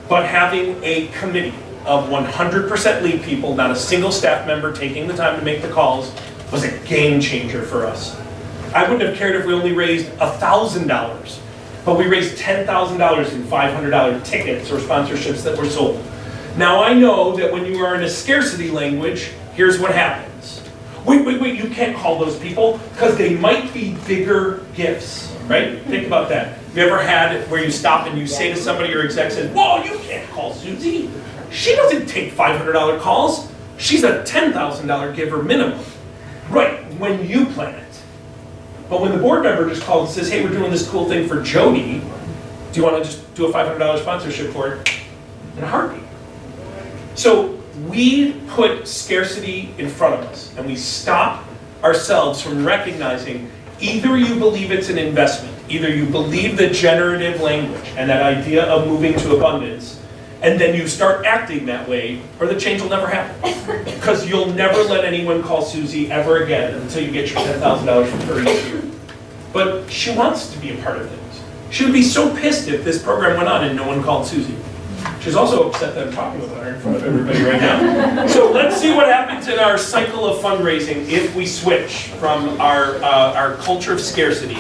But having a committee of 100% lead people, not a single staff member taking the time to make the calls, was a game changer for us. I wouldn't have cared if we only raised $1,000, but we raised $10,000 in $500 tickets or sponsorships that were sold. Now I know that when you are in a scarcity language, here's what happens. Wait, you can't call those people because they might be bigger gifts, right? Think about that. Have you ever had it where you stop and you say to somebody, your exec says, whoa, you can't call Susie. She doesn't take $500 calls. She's a $10,000 giver minimum. Right, when you plan it. But when the board member just calls and says, hey, we're doing this cool thing for Jody, do you want to just do a $500 sponsorship for it? In a heartbeat. So we put scarcity in front of us, and we stop ourselves from recognizing either you believe it's an investment, either you believe the generative language and that idea of moving to abundance, and then you start acting that way, or the change will never happen. Because you'll never let anyone call Susie ever again until you get your $10,000 from her each year. But she wants to be a part of things. She would be so pissed if this program went on and no one called Susie. She's also upset that I'm talking about her in front of everybody right now. So let's see what happens in our cycle of fundraising if we switch from our culture of scarcity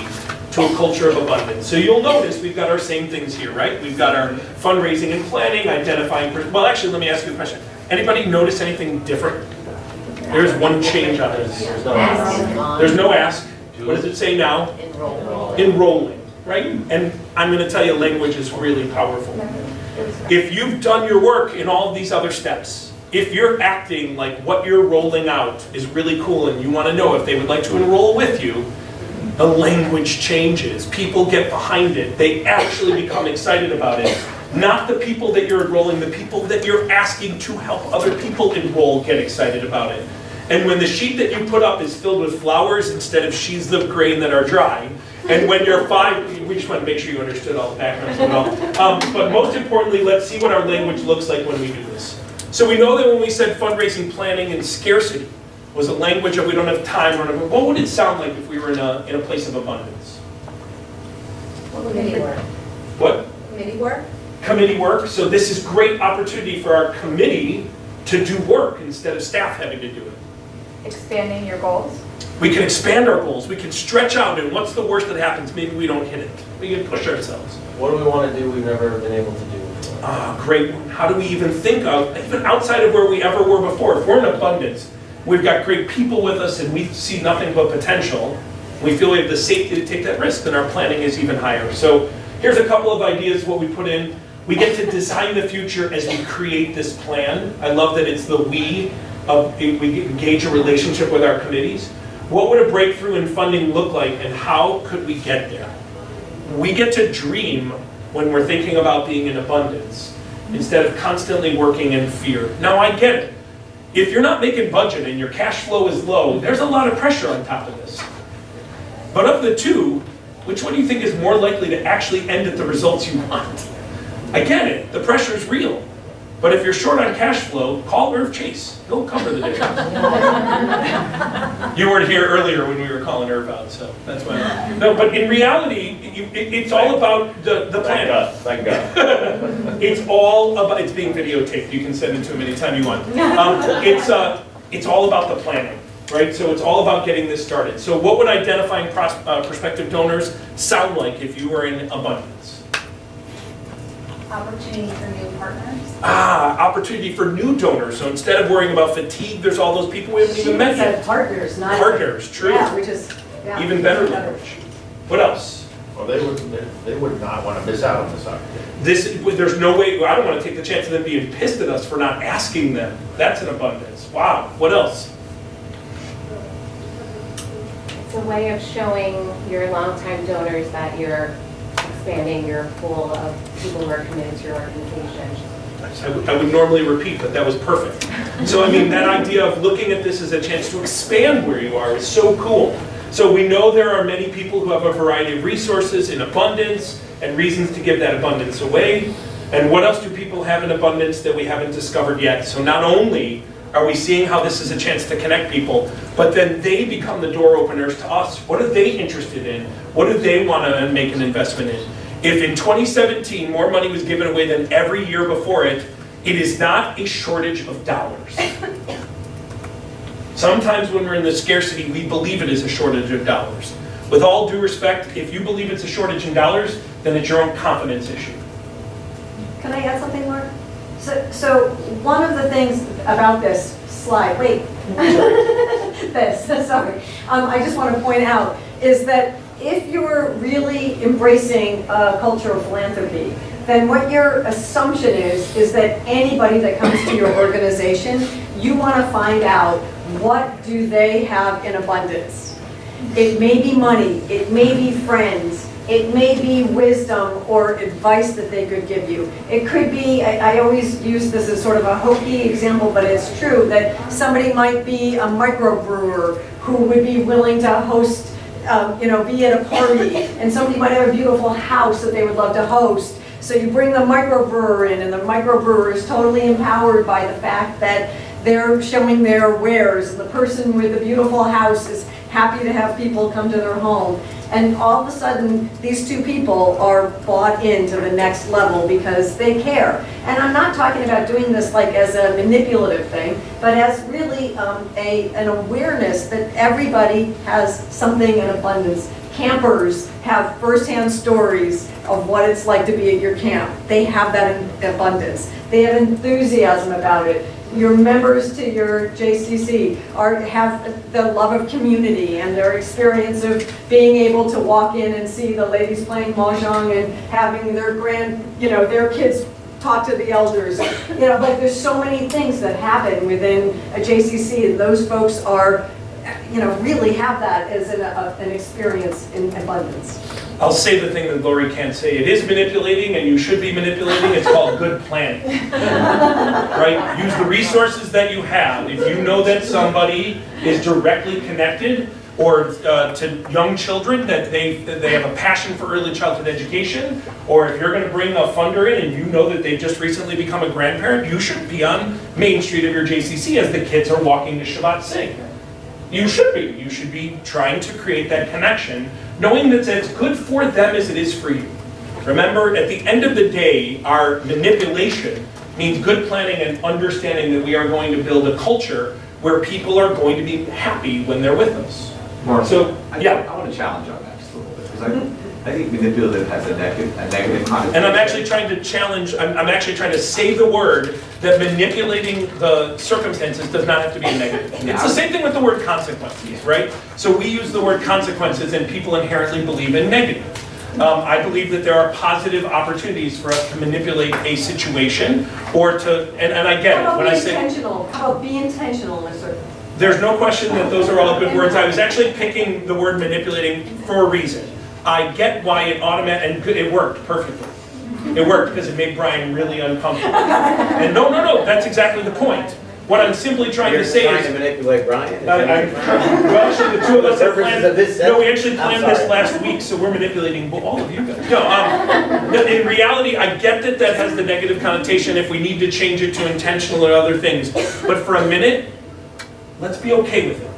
to a culture of abundance. So you'll notice we've got our same things here, right? We've got our fundraising and planning, identifying, well actually let me ask you a question. Anybody notice anything different? There's one change on this. There's no ask. There's no ask. What does it say now? Enrolling, right? And I'm going to tell you language is really powerful. If you've done your work in all of these other steps, if you're acting like what you're rolling out is really cool and you want to know if they would like to enroll with you, the language changes. People get behind it. They actually become excited about it. Not the people that you're enrolling, the people that you're asking to help other people enroll get excited about it. And when the sheet that you put up is filled with flowers instead of sheaves of grain that are dry, and when you're we just want to make sure you understood all the backgrounds and all. But most importantly, let's see what our language looks like when we do this. So we know that when we said fundraising, planning, and scarcity was a language of we don't have time, what would it sound like if we were in a place of abundance? Committee work. What? Committee work? Committee work. So this is great opportunity for our committee to do work instead of staff having to do it. Expanding your goals. We can expand our goals. We can stretch out, and what's the worst that happens? Maybe we don't hit it. We can push ourselves. What do we want to do we've never been able to do? Great one. How do we even think of, even outside of where we ever were before? If we're in abundance, we've got great people with us and we see nothing but potential. We feel we have the safety to take that risk, then our planning is even higher. So here's a couple of ideas what we put in. We get to design the future as we create this plan. I love that it's the we engage a relationship with our committees. What would a breakthrough in funding look like and how could we get there? We get to dream when we're thinking about being in abundance instead of constantly working in fear. Now I get it. If you're not making budget and your cash flow is low, there's a lot of pressure on top of this. But of the two, which one do you think is more likely to actually end at the results you want? I get it, the pressure is real. But if you're short on cash flow, call Irv Chase. He'll cover the difference. You weren't here earlier when we were calling Irv out, so that's why. No, but in reality, it's all about the plan. Thank God. It's all about, it's being videotaped. You can send it to him anytime you want. It's all about the planning, right? So it's all about getting this started. So what would identifying prospective donors sound like if you were in abundance? Opportunity for new partners. Opportunity for new donors. So instead of worrying about fatigue, there's all those people we haven't even met yet. Partners, not. Partners, true. Yeah, which is, yeah. Even better language. What else? Well, they would not want to miss out on this opportunity. There's no way, I don't want to take the chance of them being pissed at us for not asking them. That's an abundance. Wow. What else? It's a way of showing your longtime donors that you're expanding your pool of people who are committed to your organization. I would normally repeat, but that was perfect. So I mean, that idea of looking at this as a chance to expand where you are is so cool. So we know there are many people who have a variety of resources in abundance and reasons to give that abundance away. And what else do people have in abundance that we haven't discovered yet? So not only are we seeing how this is a chance to connect people, but then they become the door openers to us. What are they interested in? What do they want to make an investment in? If in 2017 more money was given away than every year before it, it is not a shortage of dollars. Sometimes when we're in the scarcity, we believe it is a shortage of dollars. With all due respect, if you believe it's a shortage in dollars, then it's your own confidence issue. Can I add something, Laurie? So one of the things about this slide, I just want to point out, is that if you're really embracing a culture of philanthropy, then what your assumption is that anybody that comes to your organization, you want to find out what do they have in abundance. It may be money, it may be friends, it may be wisdom or advice that they could give you. It could be, I always use this as sort of a hokey example, but it's true, that somebody might be a microbrewer who would be willing to host, be at a party, and somebody might have a beautiful house that they would love to host. So you bring the microbrewer in, and the microbrewer is totally empowered by the fact that they're showing their wares, and the person with the beautiful house is happy to have people come to their home. And all of a sudden, these two people are bought into the next level because they care. And I'm not talking about doing this like as a manipulative thing, but as really an awareness that everybody has something in abundance. Campers have firsthand stories of what it's like to be at your camp. They have that in abundance. They have enthusiasm about it. Your members to your JCC have the love of community and their experience of being able to walk in and see the ladies playing mahjong and having their their kids talk to the elders. Like there's so many things that happen within a JCC, and those folks are, really have that as an experience in abundance. I'll say the thing that Laurie can't say. It is manipulating, and you should be manipulating. It's called good planning. Right? Use the resources that you have. If you know that somebody is directly connected, or to young children that they have a passion for early childhood education, or if you're going to bring a funder in and you know that they've just recently become a grandparent, you should be on Main Street of your JCC as the kids are walking to Shabbat Singh. You should be. You should be trying to create that connection, knowing that it's good for them as it is for you. Remember, at the end of the day, our manipulation means good planning and understanding that we are going to build a culture where people are going to be happy when they're with us. Mark, So, yeah. I want to challenge on that just a little bit, because I think manipulative has a negative connotation. And I'm actually trying to challenge, I'm actually trying to say the word that manipulating the circumstances does not have to be a negative. It's the same thing with the word consequences, right? So we use the word consequences and people inherently believe in negative. I believe that there are positive opportunities for us to manipulate a situation or to, and I get it when I say. How about be intentional in a certain. There's no question that those are all good words. I was actually picking the word manipulating for a reason. I get why it it worked perfectly. It worked because it made Brian really uncomfortable. And no, that's exactly the point. What I'm simply trying to say is... You're trying to manipulate Brian? Well, actually, the two of us have planned... No, we actually planned this last week, so we're manipulating all of you guys. No, in reality, I get that that has the negative connotation if we need to change it to intentional or other things. But for a minute, let's be okay with it.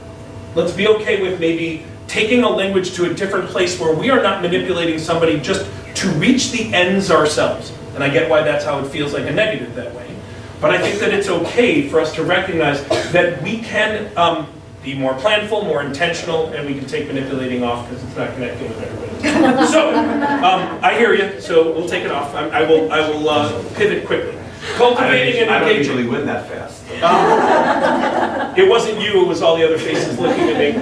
Let's be okay with maybe taking a language to a different place where we are not manipulating somebody just to reach the ends ourselves. And I get why that's how it feels like a negative that way. But I think that it's okay for us to recognize that we can be more planful, more intentional, and we can take manipulating off because it's not connecting with everybody. So, I hear you, so we'll take it off. I will pivot quickly. Cultivating and engaging. I don't usually win that fast. It wasn't you, it was all the other faces looking at me.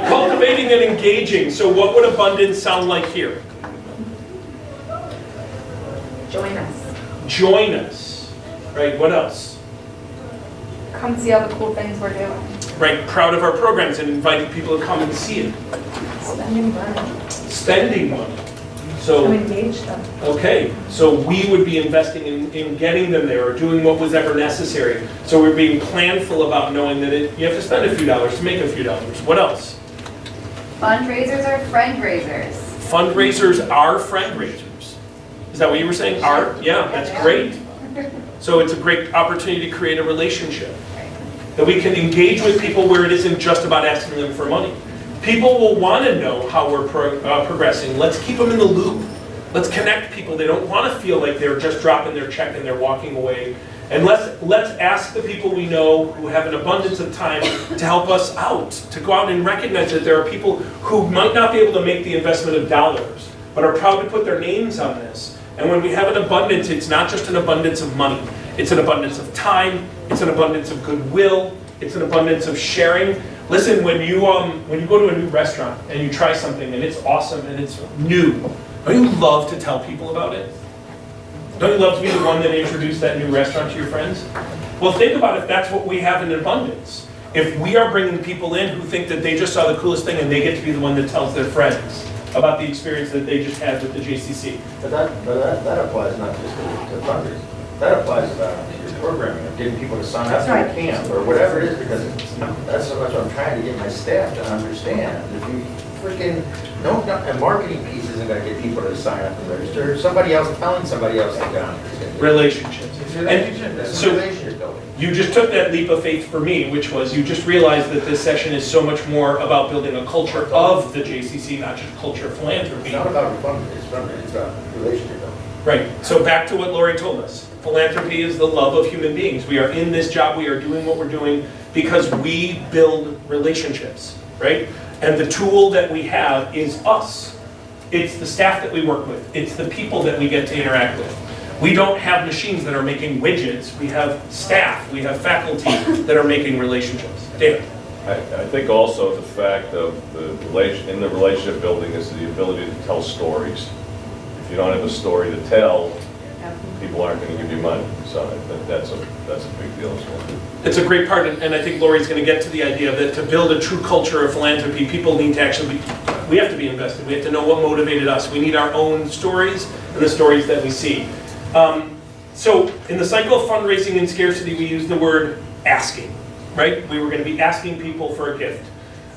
Cultivating and engaging. So what would abundance sound like here? Join us. Join us. Right, what else? Come see all the cool things we're doing. Right, proud of our programs and inviting people to come and see it. Spending money. Spending money. To So, engage them. okay, so we would be investing in getting them there or doing what was ever necessary. So we're being planful about knowing that you have to spend a few dollars to make a few dollars. What else? Fundraisers are friend raisers. Fundraisers are friend raisers. Is that what you were saying? Are? Yeah, that's great. So it's a great opportunity to create a relationship. That we can engage with people where it isn't just about asking them for money. People will want to know how we're progressing. Let's keep them in the loop. Let's connect people. They don't want to feel like they're just dropping their check and they're walking away. And let's ask the people we know who have an abundance of time to help us out, to go out and recognize that there are people who might not be able to make the investment of dollars, but are proud to put their names on this. And when we have an abundance, it's not just an abundance of money. It's an abundance of time. It's an abundance of goodwill. It's an abundance of sharing. Listen, when you go to a new restaurant and you try something and it's awesome and it's new, don't you love to tell people about it? Don't you love to be the one that introduced that new restaurant to your friends? Well, think about if that's what we have in abundance. If we are bringing people in who think that they just saw the coolest thing and they get to be the one that tells their friends about the experience that they just had with the JCC. But that applies not just to funders. That applies to your programming, of getting people to sign up for a camp or whatever it is, because that's what I'm trying to get my staff to understand. If you freaking a marketing piece isn't going to get people to sign up and register. Somebody else telling somebody else to go. Relationships. And so relationship building. You just took that leap of faith for me, which was you just realized that this session is so much more about building a culture of the JCC, not just culture of philanthropy. It's not about funding, it's about relationship building. Right, so back to what Laurie told us. Philanthropy is the love of human beings. We are in this job, we are doing what we're doing because we build relationships, right? And the tool that we have is us. It's the staff that we work with. It's the people that we get to interact with. We don't have machines that are making widgets. We have staff, we have faculty that are making relationships. David? I think also the fact of in the relationship building is the ability to tell stories. If you don't have a story to tell, people aren't going to give you money. So I think that's a big deal as well. It's a great part, and I think Laurie's going to get to the idea that to build a true culture of philanthropy, people need to actually we have to be invested. We have to know what motivated us. We need our own stories and the stories that we see. So in the cycle of fundraising and scarcity, we use the word asking, right? We were going to be asking people for a gift.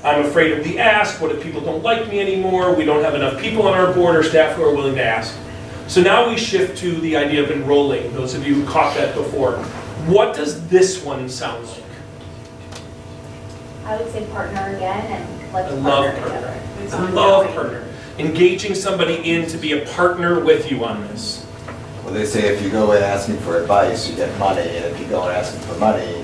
I'm afraid of the ask. What if people don't like me anymore? We don't have enough people on our board or staff who are willing to ask. So now we shift to the idea of enrolling, those of you who caught that before. What does this one sound like? I would say partner again and let's I love partner together. partner. I love partner. Engaging somebody in to be a partner with you on this. Well, they say if you go in asking for advice, you get money, and if you go in asking for money,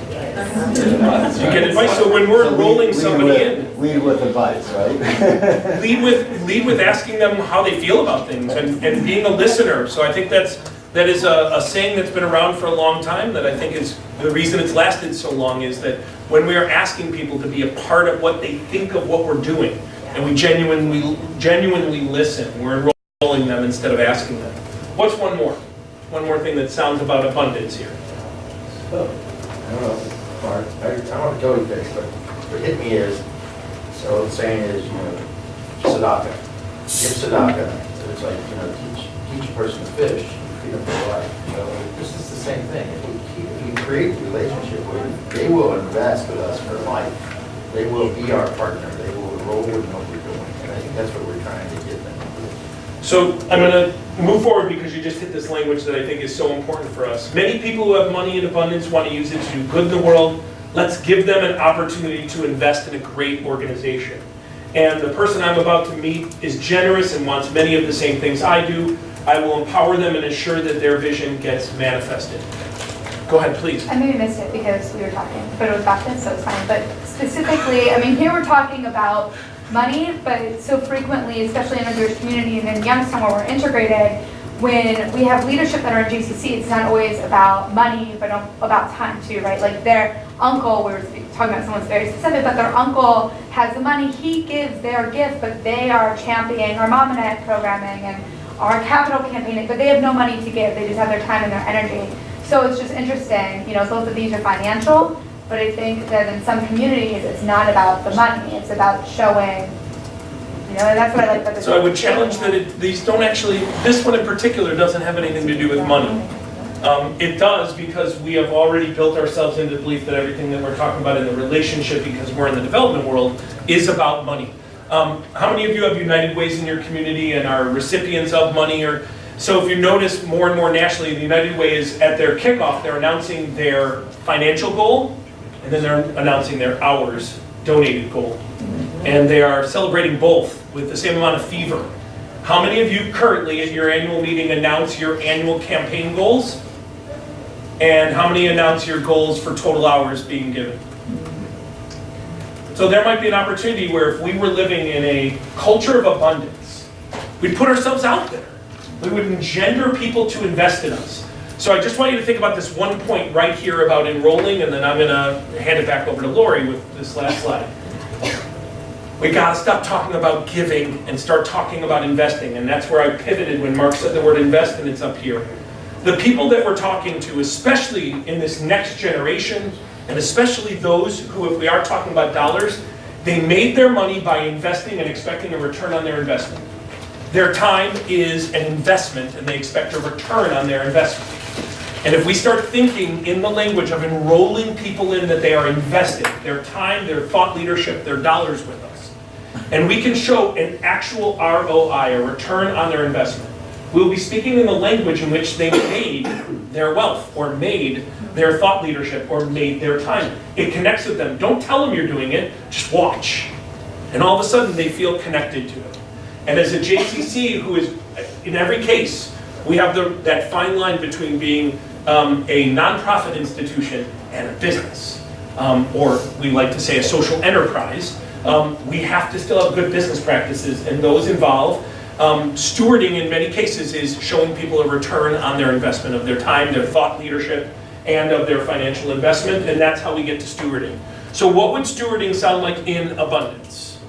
You get advice, so when we're enrolling somebody in. Lead with advice, right? Lead with asking them how they feel about things and being a listener. So I think that is a saying that's been around for a long time that I think is, the reason it's lasted so long is that when we are asking people to be a part of what they think of what we're doing, and we genuinely listen, we're enrolling them instead of asking them. What's one more? One more thing that sounds about abundance here. I don't know, Mark, I don't want to go to this, but what hit me is, so the saying is, tzedakah. Give tzedakah. So it's like, teach a person to fish, feed them for life. So this is the same thing. If we create a relationship with them, they will invest with us for life. They will be our partner. They will enroll in what we're doing. And I think that's what we're trying to get them to do. So I'm going to move forward because you just hit this language that I think is so important for us. Many people who have money in abundance want to use it to do good in the world. Let's give them an opportunity to invest in a great organization. And the person I'm about to meet is generous and wants many of the same things I do. I will empower them and ensure that their vision gets manifested. Go ahead, please. I maybe missed it because we were talking, but it was back then, so it's fine. But specifically, here we're talking about money, but so frequently, especially in a Jewish community and in Youngstown where we're integrated, when we have leadership that are in JCC, it's not always about money, but about time too, right? Like their uncle, we were talking about someone's very specific, but their uncle has the money, he gives their gift, but they are championing our Mom and Ed programming and our capital campaigning, but they have no money to give, they just have their time and their energy. So it's just interesting, both of these are financial, but I think that in some communities, it's not about the money, it's about showing, and that's what I like about this. So I would challenge that these don't actually, this one in particular doesn't have anything to do with money. It does because we have already built ourselves into the belief that everything that we're talking about in the relationship, because we're in the development world, is about money. How many of you have United Ways in your community and are recipients of money? So if you notice more and more nationally, the United Way is at their kickoff, they're announcing their financial goal, and then they're announcing their hours donated goal. And they are celebrating both with the same amount of fever. How many of you currently at your annual meeting announce your annual campaign goals? And how many announce your goals for total hours being given? So there might be an opportunity where if we were living in a culture of abundance, we'd put ourselves out there. We would engender people to invest in us. So I just want you to think about this one point right here about enrolling, and then I'm going to hand it back over to Laurie with this last slide. We got to stop talking about giving and start talking about investing, and that's where I pivoted when Mark said the word invest, and it's up here. The people that we're talking to, especially in this next generation, and especially those who, if we are talking about dollars, they made their money by investing and expecting a return on their investment. Their time is an investment, and they expect a return on their investment. And if we start thinking in the language of enrolling people in that they are investing their time, their thought leadership, their dollars with us, and we can show an actual ROI, a return on their investment, we'll be speaking in the language in which they made their wealth, or made their thought leadership, or made their time. It connects with them. Don't tell them you're doing it, just watch. And all of a sudden they feel connected to it. And as a JCC who is, in every case, we have that fine line between being a nonprofit institution and a business, or we like to say a social enterprise. We have to still have good business practices, and those involve stewarding. In many cases is showing people a return on their investment of their time, their thought leadership, and of their financial investment, and that's how we get to stewarding. So what would stewarding sound like in abundance?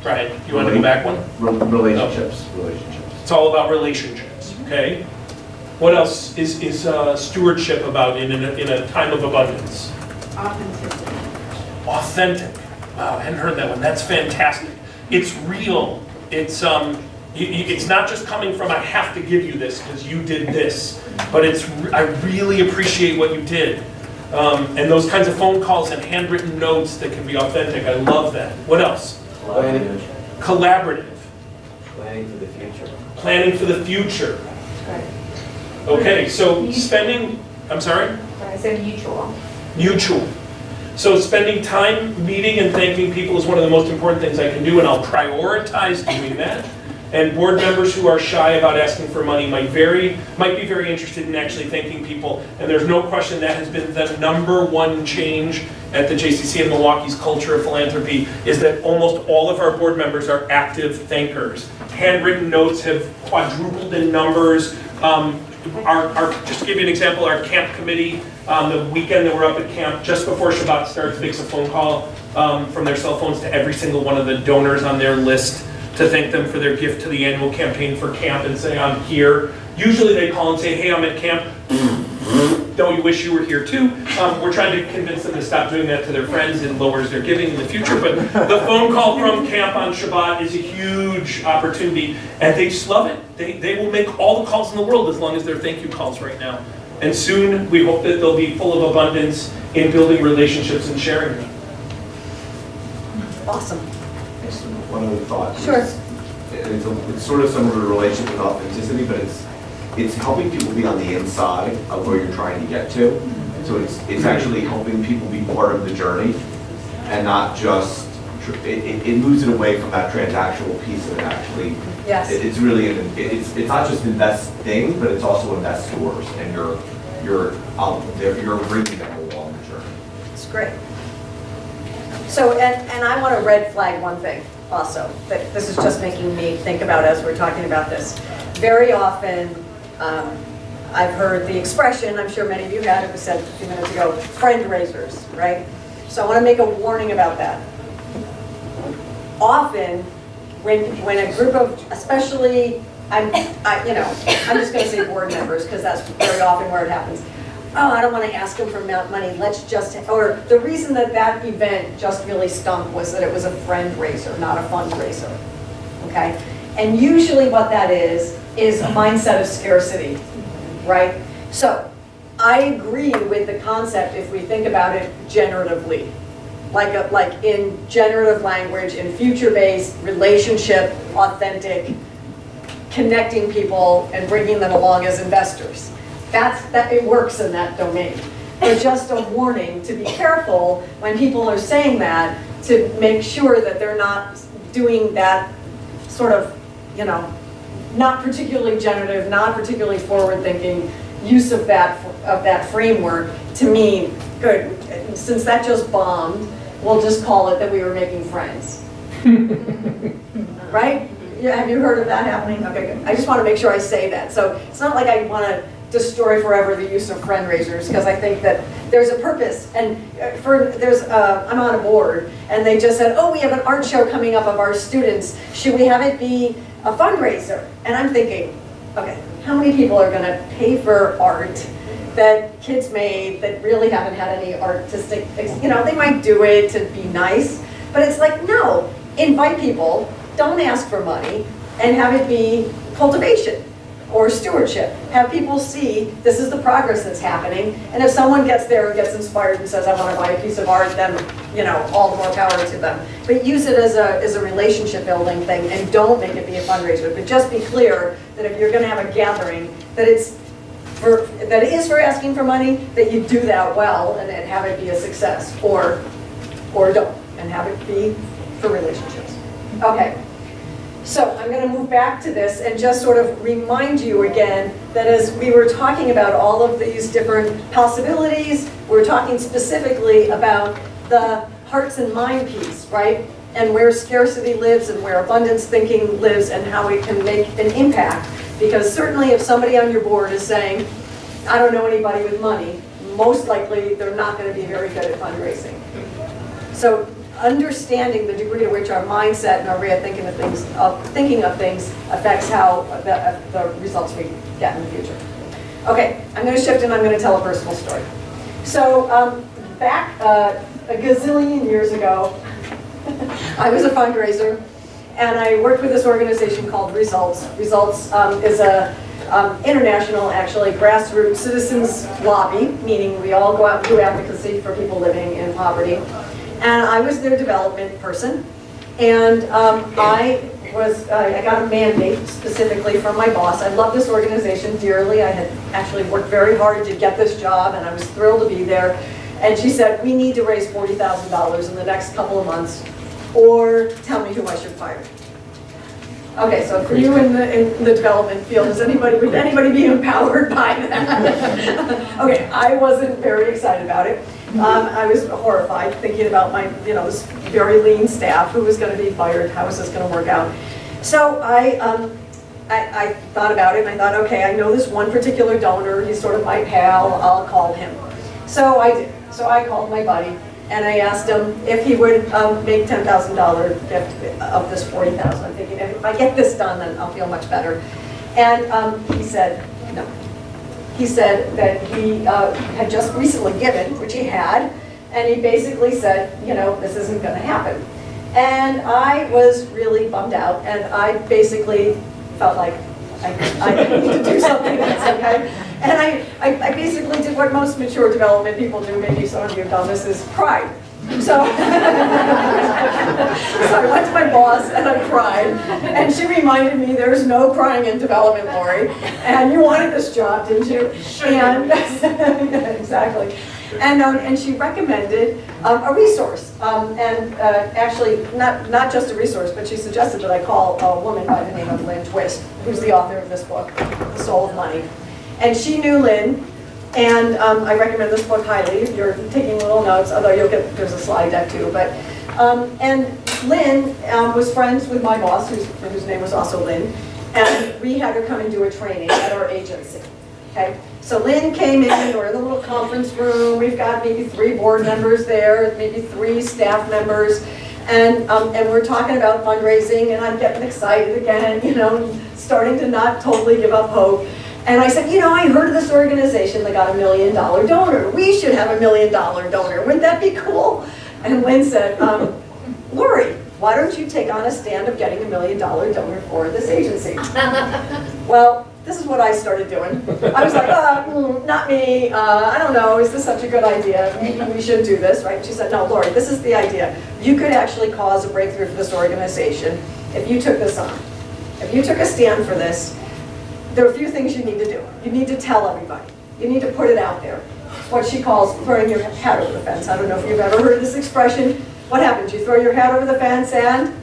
Brian, you want to go back one? Relationships. It's all about relationships, okay? What else is stewardship about in a time of abundance? Authenticity. Authentic. Wow, I hadn't heard that one. That's fantastic. It's real. It's not just coming from I have to give you this because you did this, but it's I really appreciate what you did. And those kinds of phone calls and handwritten notes that can be authentic, I love that. What else? Collaborative. Planning for the future. Planning for the future. Okay, so spending, I'm sorry? I said mutual. Mutual. So spending time meeting and thanking people is one of the most important things I can do, and I'll prioritize doing that. And board members who are shy about asking for money might be very interested in actually thanking people. And there's no question that has been the #1 change at the JCC and Milwaukee's culture of philanthropy, is that almost all of our board members are active thankers. Handwritten notes have quadrupled in numbers. Just to give you an example, our camp committee, the weekend that we're up at camp, just before Shabbat starts, makes a phone call from their cell phones to every single one of the donors on their list to thank them for their gift to the annual campaign for camp and say, I'm here. Usually they call and say, hey, I'm at camp. Don't you wish you were here too? We're trying to convince them to stop doing that to their friends. It lowers their giving in the future. But the phone call from camp on Shabbat is a huge opportunity, and they just love it. They will make all the calls in the world as long as they're thank you calls right now. And soon we hope that they'll be full of abundance in building relationships and sharing them. Awesome. Just one other thought. Sure. It's sort of similar to a relationship with authenticity, but it's helping people be on the inside of where you're trying to get to. So it's actually helping people be part of the journey and not just, it moves it away from that transactional piece of it actually. Yes. It's really, it's not just investing, but it's also investors, and you're bringing them along the journey. It's great. So, and I want to red flag one thing also, that this is just making me think about as we're talking about this. Very often, I've heard the expression, I'm sure many of you had, it was said a few minutes ago, friend raisers, right? So I want to make a warning about that. Often, when a group of, especially, I'm just going to say board members, because that's very often where it happens. Oh, I don't want to ask them for money, let's just, or the reason that event just really stunk was that it was a friend raiser, not a fundraiser, okay? And usually what that is a mindset of scarcity, right? So, I agree with the concept if we think about it generatively, like in generative language, in future-based, relationship, authentic, connecting people and bringing them along as investors. That it works in that domain. But just a warning to be careful when people are saying that, to make sure that they're not doing that sort of, not particularly generative, not particularly forward-thinking use of that framework to mean, good, since that just bombed, we'll just call it that we were making friends. Right? Yeah, have you heard of that happening? Okay, good. I just want to make sure I say that. So it's not like I want to destroy forever the use of friend raisers, because I think that there's a purpose. And I'm on a board, and they just said, oh, we have an art show coming up of our students. Should we have it be a fundraiser? And I'm thinking, okay, how many people are going to pay for art that kids made that really haven't had any artistic, they might do it to be nice, but it's like, no, invite people, don't ask for money, and have it be cultivation or stewardship. Have people see this is the progress that's happening, and if someone gets there and gets inspired and says, I want to buy a piece of art, then, all the more power to them. But use it as a relationship building thing, and don't make it be a fundraiser. But just be clear that if you're going to have a gathering, that it is for asking for money, that you do that well and have it be a success, or don't, and have it be for relationships. Okay. So I'm going to move back to this and just sort of remind you again that as we were talking about all of these different possibilities, we're talking specifically about the hearts and mind piece, right? And where scarcity lives and where abundance thinking lives and how it can make an impact. Because certainly if somebody on your board is saying, I don't know anybody with money, most likely they're not going to be very good at fundraising. So understanding the degree to which our mindset and our way of thinking of things affects how the results we get in the future. Okay, I'm going to shift and I'm going to tell a personal story. So back a gazillion years ago, I was a fundraiser, and I worked with this organization called Results. Results is a international, actually, grassroots citizens lobby, meaning we all go out and do advocacy for people living in poverty. And I was their development person. And I got a mandate specifically from my boss. I love this organization dearly. I had actually worked very hard to get this job, and I was thrilled to be there. And she said, we need to raise $40,000 in the next couple of months, or tell me who I should fire. Okay, so for you in the development field, would anybody be empowered by that? Okay, I wasn't very excited about it. I was horrified thinking about my, this very lean staff who was going to be fired. How is this going to work out? So I thought about it, and I thought, okay, I know this one particular donor. He's sort of my pal. I'll call him. So I did. So I called my buddy, and I asked him if he would make $10,000 gift of this $40,000. I'm thinking, if I get this done, then I'll feel much better. And he said no. He said that he had just recently given, which he had, and he basically said, this isn't going to happen. And I was really bummed out, and I basically felt like I need to do something that's okay. And I basically did what most mature development people do, maybe some of you have done this, is cried. So I went to my boss and I cried, and she reminded me there's no crying in development, Laurie, and you wanted this job, didn't you? Sure. And exactly. And she recommended a resource, actually not just a resource, but she suggested that I call a woman by the name of Lynn Twist, who's the author of this book, The Soul of Money. And she knew Lynn, and I recommend this book highly if you're taking little notes, although there's a slide deck too. But and Lynn was friends with my boss, whose name was also Lynn, and we had her come and do a training at our agency. Okay, so Lynn came in, we're in the little conference room. We've got maybe 3 board members there, maybe 3 staff members, and we're talking about fundraising, and I'm getting excited again, starting to not totally give up hope. And I said, I heard of this organization that got $1 million donor. We should have $1 million donor. Wouldn't that be cool? And Lynn said, Laurie, why don't you take on a stand of getting $1 million donor for this agency? Well, this is what I started doing. I was like, not me. I don't know. Is this such a good idea? We should do this, right? She said, no, Laurie, this is the idea. You could actually cause a breakthrough for this organization if you took this on. If you took a stand for this, there are a few things you need to do. You need to tell everybody. You need to put it out there. It's what she calls throwing your hat over the fence. I don't know if you've ever heard this expression. What happens? You throw your hat over the fence and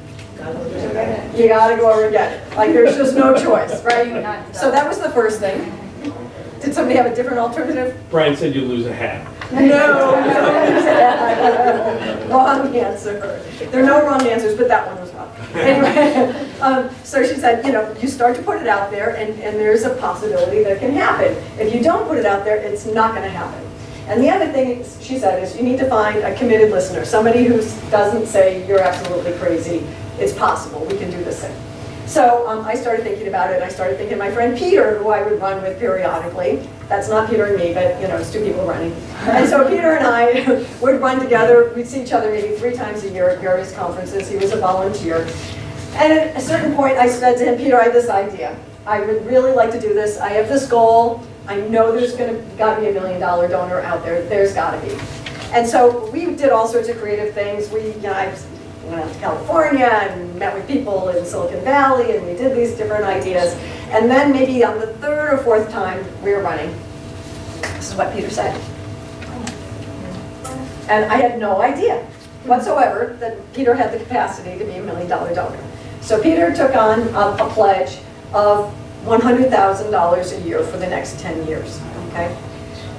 you gotta go over and get it. Like there's just no choice, right? So that was the first thing. Did somebody have a different alternative? Brian said you lose a hat. No. Wrong answer. There are no wrong answers, but that one was wrong. Anyway, so she said, you start to put it out there, and there's a possibility that it can happen. If you don't put it out there, it's not going to happen. And the other thing she said is you need to find a committed listener, somebody who doesn't say you're absolutely crazy. It's possible. We can do this thing. So I started thinking about it, and I started thinking of my friend Peter, who I would run with periodically. That's not Peter and me, but it's 2 people running. And so Peter and I would run together. We'd see each other maybe 3 times a year at various conferences. He was a volunteer. And at a certain point, I said to him, Peter, I have this idea. I would really like to do this. I have this goal. I know there's got to be $1 million donor out there. There's got to be. And so we did all sorts of creative things. I went out to California and met with people in Silicon Valley, and we did these different ideas. And then maybe on the 3rd or 4th time we were running, this is what Peter said. And I had no idea whatsoever that Peter had the capacity to be $1 million donor. So Peter took on a pledge of $100,000 a year for the next 10 years, okay?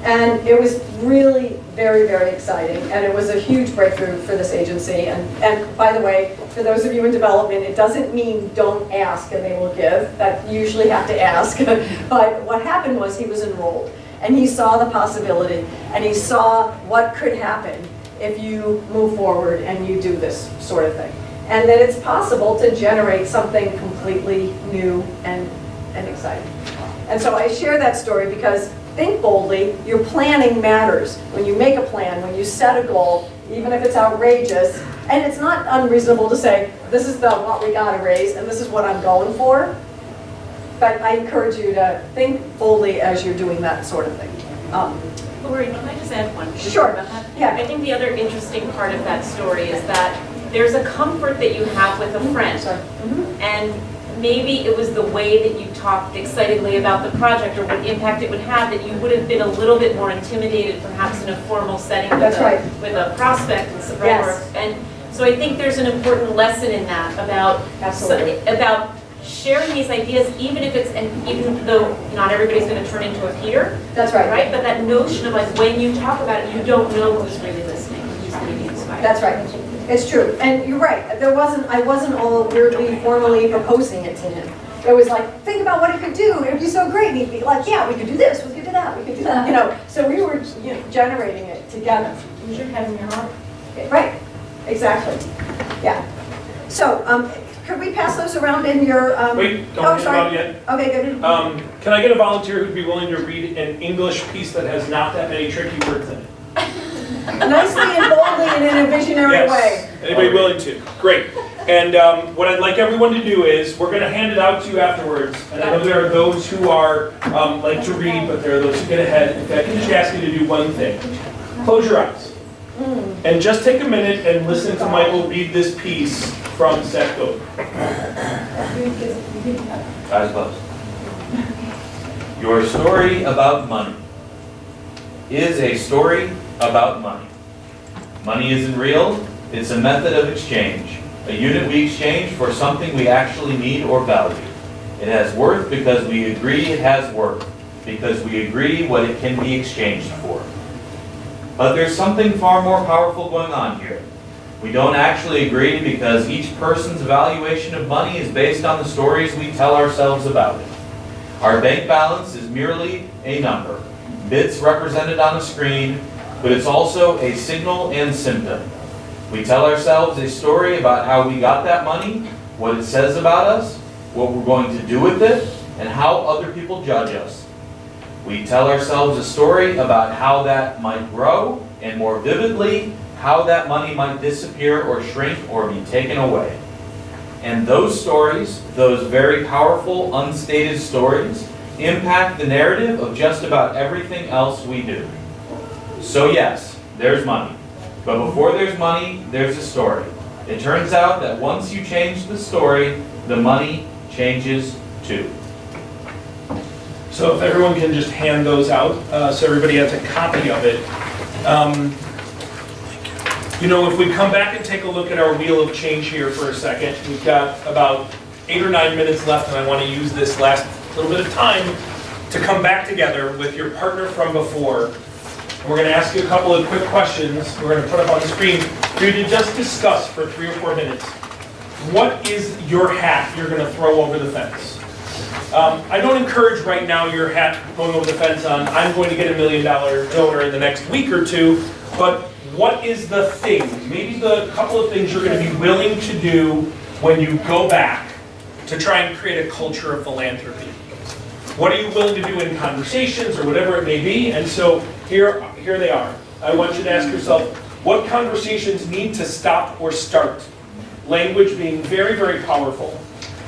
And it was really very, very exciting, and it was a huge breakthrough for this agency. And by the way, for those of you in development, it doesn't mean don't ask and they will give. That you usually have to ask. But what happened was he was enrolled, and he saw the possibility, and he saw what could happen if you move forward and you do this sort of thing. And that it's possible to generate something completely new and exciting. And so I share that story because think boldly. Your planning matters. When you make a plan, when you set a goal, even if it's outrageous, and it's not unreasonable to say, this is what we got to raise, and this is what I'm going for. but I encourage you to think boldly as you're doing that sort of thing. Laurie, can I just add one? Sure. About that? Yeah. I think the other interesting part of that story is that there's a comfort that you have with a friend. And maybe it was the way that you talked excitedly about the project or what impact it would have that you would have been a little bit more intimidated perhaps in a formal setting with, That's right. With a prospect and some, right? Yes. And so I think there's an important lesson in that about, about sharing these ideas, even if it's, and even though not everybody's going to turn into a Peter. That's right. Right? But that notion of like when you talk about it, you don't know who's really listening, who's going to be inspired. That's right. It's true. And you're right. I wasn't all weirdly, formally proposing it to him. It was like, think about what it could do. It would be so great. And he'd be like, yeah, we could do this, we could do that, we could do that. You know, so we were generating it together. Use your head in your heart. Right. Exactly. Yeah. So, could we pass those around in your? Wait, don't oh, think sorry. about it yet. Okay, good. Can I get a volunteer who'd be willing to read an English piece that has not that many tricky words in it? Nicely and boldly and in a visionary way. Anybody willing to? Great. And what I'd like everyone to do is, we're going to hand it out to you afterwards. And I know there are those who are like to read, but there are those who get ahead. If I can just ask you to do one thing. Close your eyes. And just take a minute and listen to Michael read this piece from Seth Godin. Eyes closed. Your story about money is a story about money. Money isn't real, it's a method of exchange, a unit we exchange for something we actually need or value. It has worth because we agree it has worth, because we agree what it can be exchanged for. But there's something far more powerful going on here. We don't actually agree because each person's evaluation of money is based on the stories we tell ourselves about it. Our bank balance is merely a number, bits represented on a screen, but it's also a signal and symptom. We tell ourselves a story about how we got that money, what it says about us, what we're going to do with it, and how other people judge us. We tell ourselves a story about how that might grow, and more vividly, how that money might disappear or shrink or be taken away. And those stories, those very powerful, unstated stories, impact the narrative of just about everything else we do. So yes, there's money. But before there's money, there's a story. It turns out that once you change the story, the money changes too. So if everyone can just hand those out, so everybody has a copy of it. If we come back and take a look at our wheel of change here for a second, we've got about 8 or 9 minutes left, and I want to use this last little bit of time to come back together with your partner from before. And we're going to ask you a couple of quick questions we're going to put up on the screen for you to just discuss for 3 or 4 minutes. What is your hat you're going to throw over the fence? I don't encourage right now your hat going over the fence on, I'm going to get $1 million donor in the next week or two, but what is the thing, maybe the couple of things you're going to be willing to do when you go back to try and create a culture of philanthropy? What are you willing to do in conversations or whatever it may be? And so here they are. I want you to ask yourself, what conversations need to stop or start? Language being very, very powerful.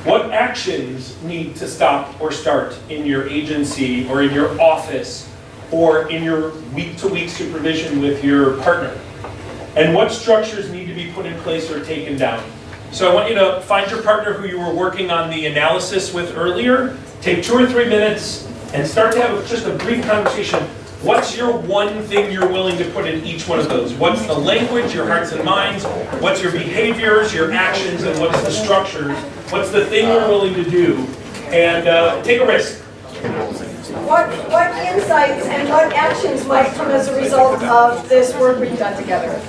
What actions need to stop or start in your agency or in your office or in your week-to-week supervision with your partner? And what structures need to be put in place or taken down? So I want you to find your partner who you were working on the analysis with earlier, take 2 or 3 minutes, and start to have just a brief conversation. What's your one thing you're willing to put in each one of those? What's the language, your hearts and minds? What's your behaviors, your actions, and what's the structures? What's the thing you're willing to do? And take a risk. What insights and what actions might come as a result of this work we've done together?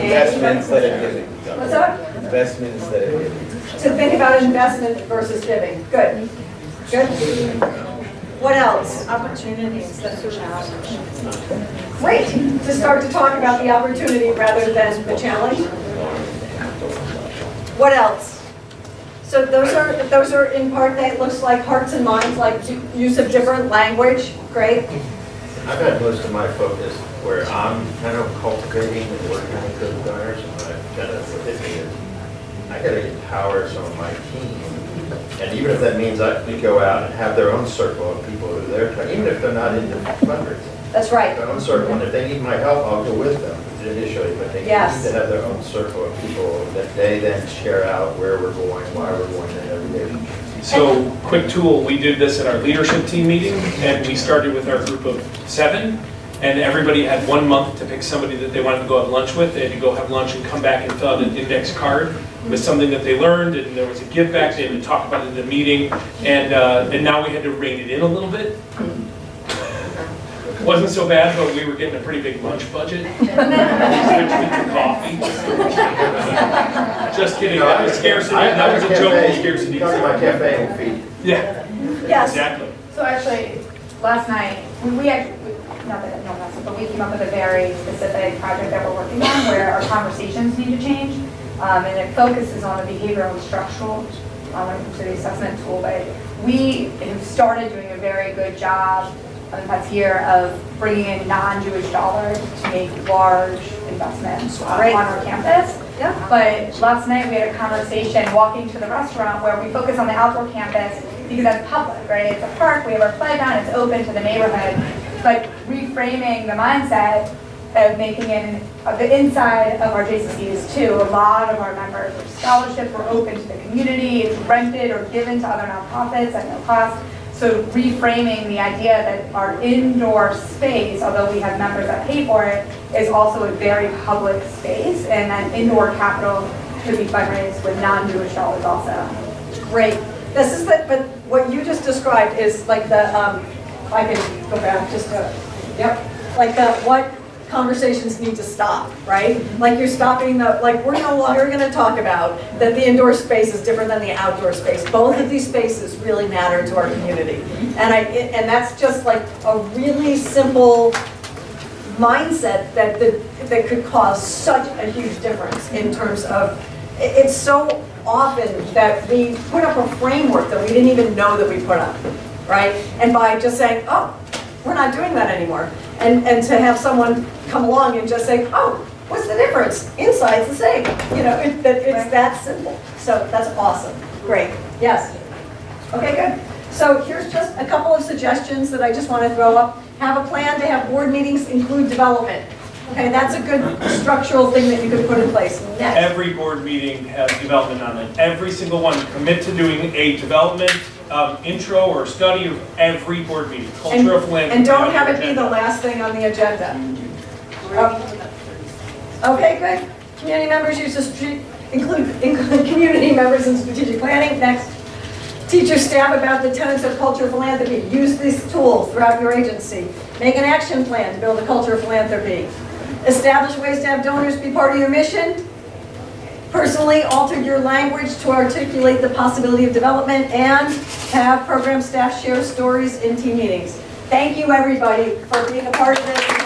Investment instead of giving. What's that? Investment instead of giving. To think about investment versus giving. Good. Good. What else? Opportunity instead of challenge. Great. To start to talk about the opportunity rather than the challenge. What else? So those are in part, that looks like hearts and minds, like use of different language. Great. I've had most of my focus where I'm kind of cultivating and working with those donors, and I've kind of hit me I gotta empower some of my team. And even if that means I could go out and have their own circle of people who they're trying, even if they're not into fundraising. That's right. Their own circle, and if they need my help, I'll go with them initially, but they need Yes. to have their own circle of people that they then share out where we're going, why we're going, and every day. So, quick tool, we did this at our leadership team meeting, and we started with our group of 7, and everybody had 1 month to pick somebody that they wanted to go have lunch with. They had to go have lunch and come back and fill out an index card with something that they learned, and there was a give back, they had to talk about it in the meeting, and now we had to rein it in a little bit. Wasn't so bad, but we were getting a pretty big lunch budget. Switched to coffee. Just kidding, that was scarcity, that was a joke of scarcity. Come to my cafe and feed. Yeah, Yes. exactly. So actually, last night, we actually, not that no one else, but we came up with a very specific project that we're working on where our conversations need to change. And it focuses on the behavioral and structural when it comes to the assessment tool. But we have started doing a very good job in the past year of bringing in non-Jewish dollars to make large investments on our campus. Yeah. But last night we had a conversation walking to the restaurant where we focus on the outdoor campus because that's public, right? It's a park, we have our playground, it's open to the neighborhood. But reframing the mindset of making it the inside of our JCCs too. A lot of our members are scholarships, we're open to the community, it's rented or given to other nonprofits at no cost. So reframing the idea that our indoor space, although we have members that pay for it, is also a very public space, and that indoor capital could be fundraised with non-Jewish dollars also. Great. This is the, but what you just described is like the, I can go back just to, yep, like the, what conversations need to stop, right? Like you're stopping the, like we're no longer going to talk about that the indoor space is different than the outdoor space. Both of these spaces really matter to our community. And that's just like a really simple mindset that could cause such a huge difference in terms of, it's so often that we put up a framework that we didn't even know that we put up, right? And by just saying, oh, we're not doing that anymore. And to have someone come along and just say, oh, what's the difference? Inside's the same. You know, it's that simple. So that's awesome. Great. Yes. Okay, good. So here's just a couple of suggestions that I just want to throw up. Have a plan to have board meetings include development. Okay, that's a good structural thing that you could put in place. Next. Every board meeting has development on it. Every single one. Commit to doing a development intro or study of every board meeting. Culture of philanthropy. And don't have it be the last thing on the agenda. Okay, good. Community members use the include community members in strategic planning. Next. Teach your staff about the tenets of culture of philanthropy. Use these tools throughout your agency. Make an action plan to build a culture of philanthropy. Establish ways to have donors be part of your mission. Personally alter your language to articulate the possibility of development, and have program staff share stories in team meetings. Thank you, everybody, for being a part of this.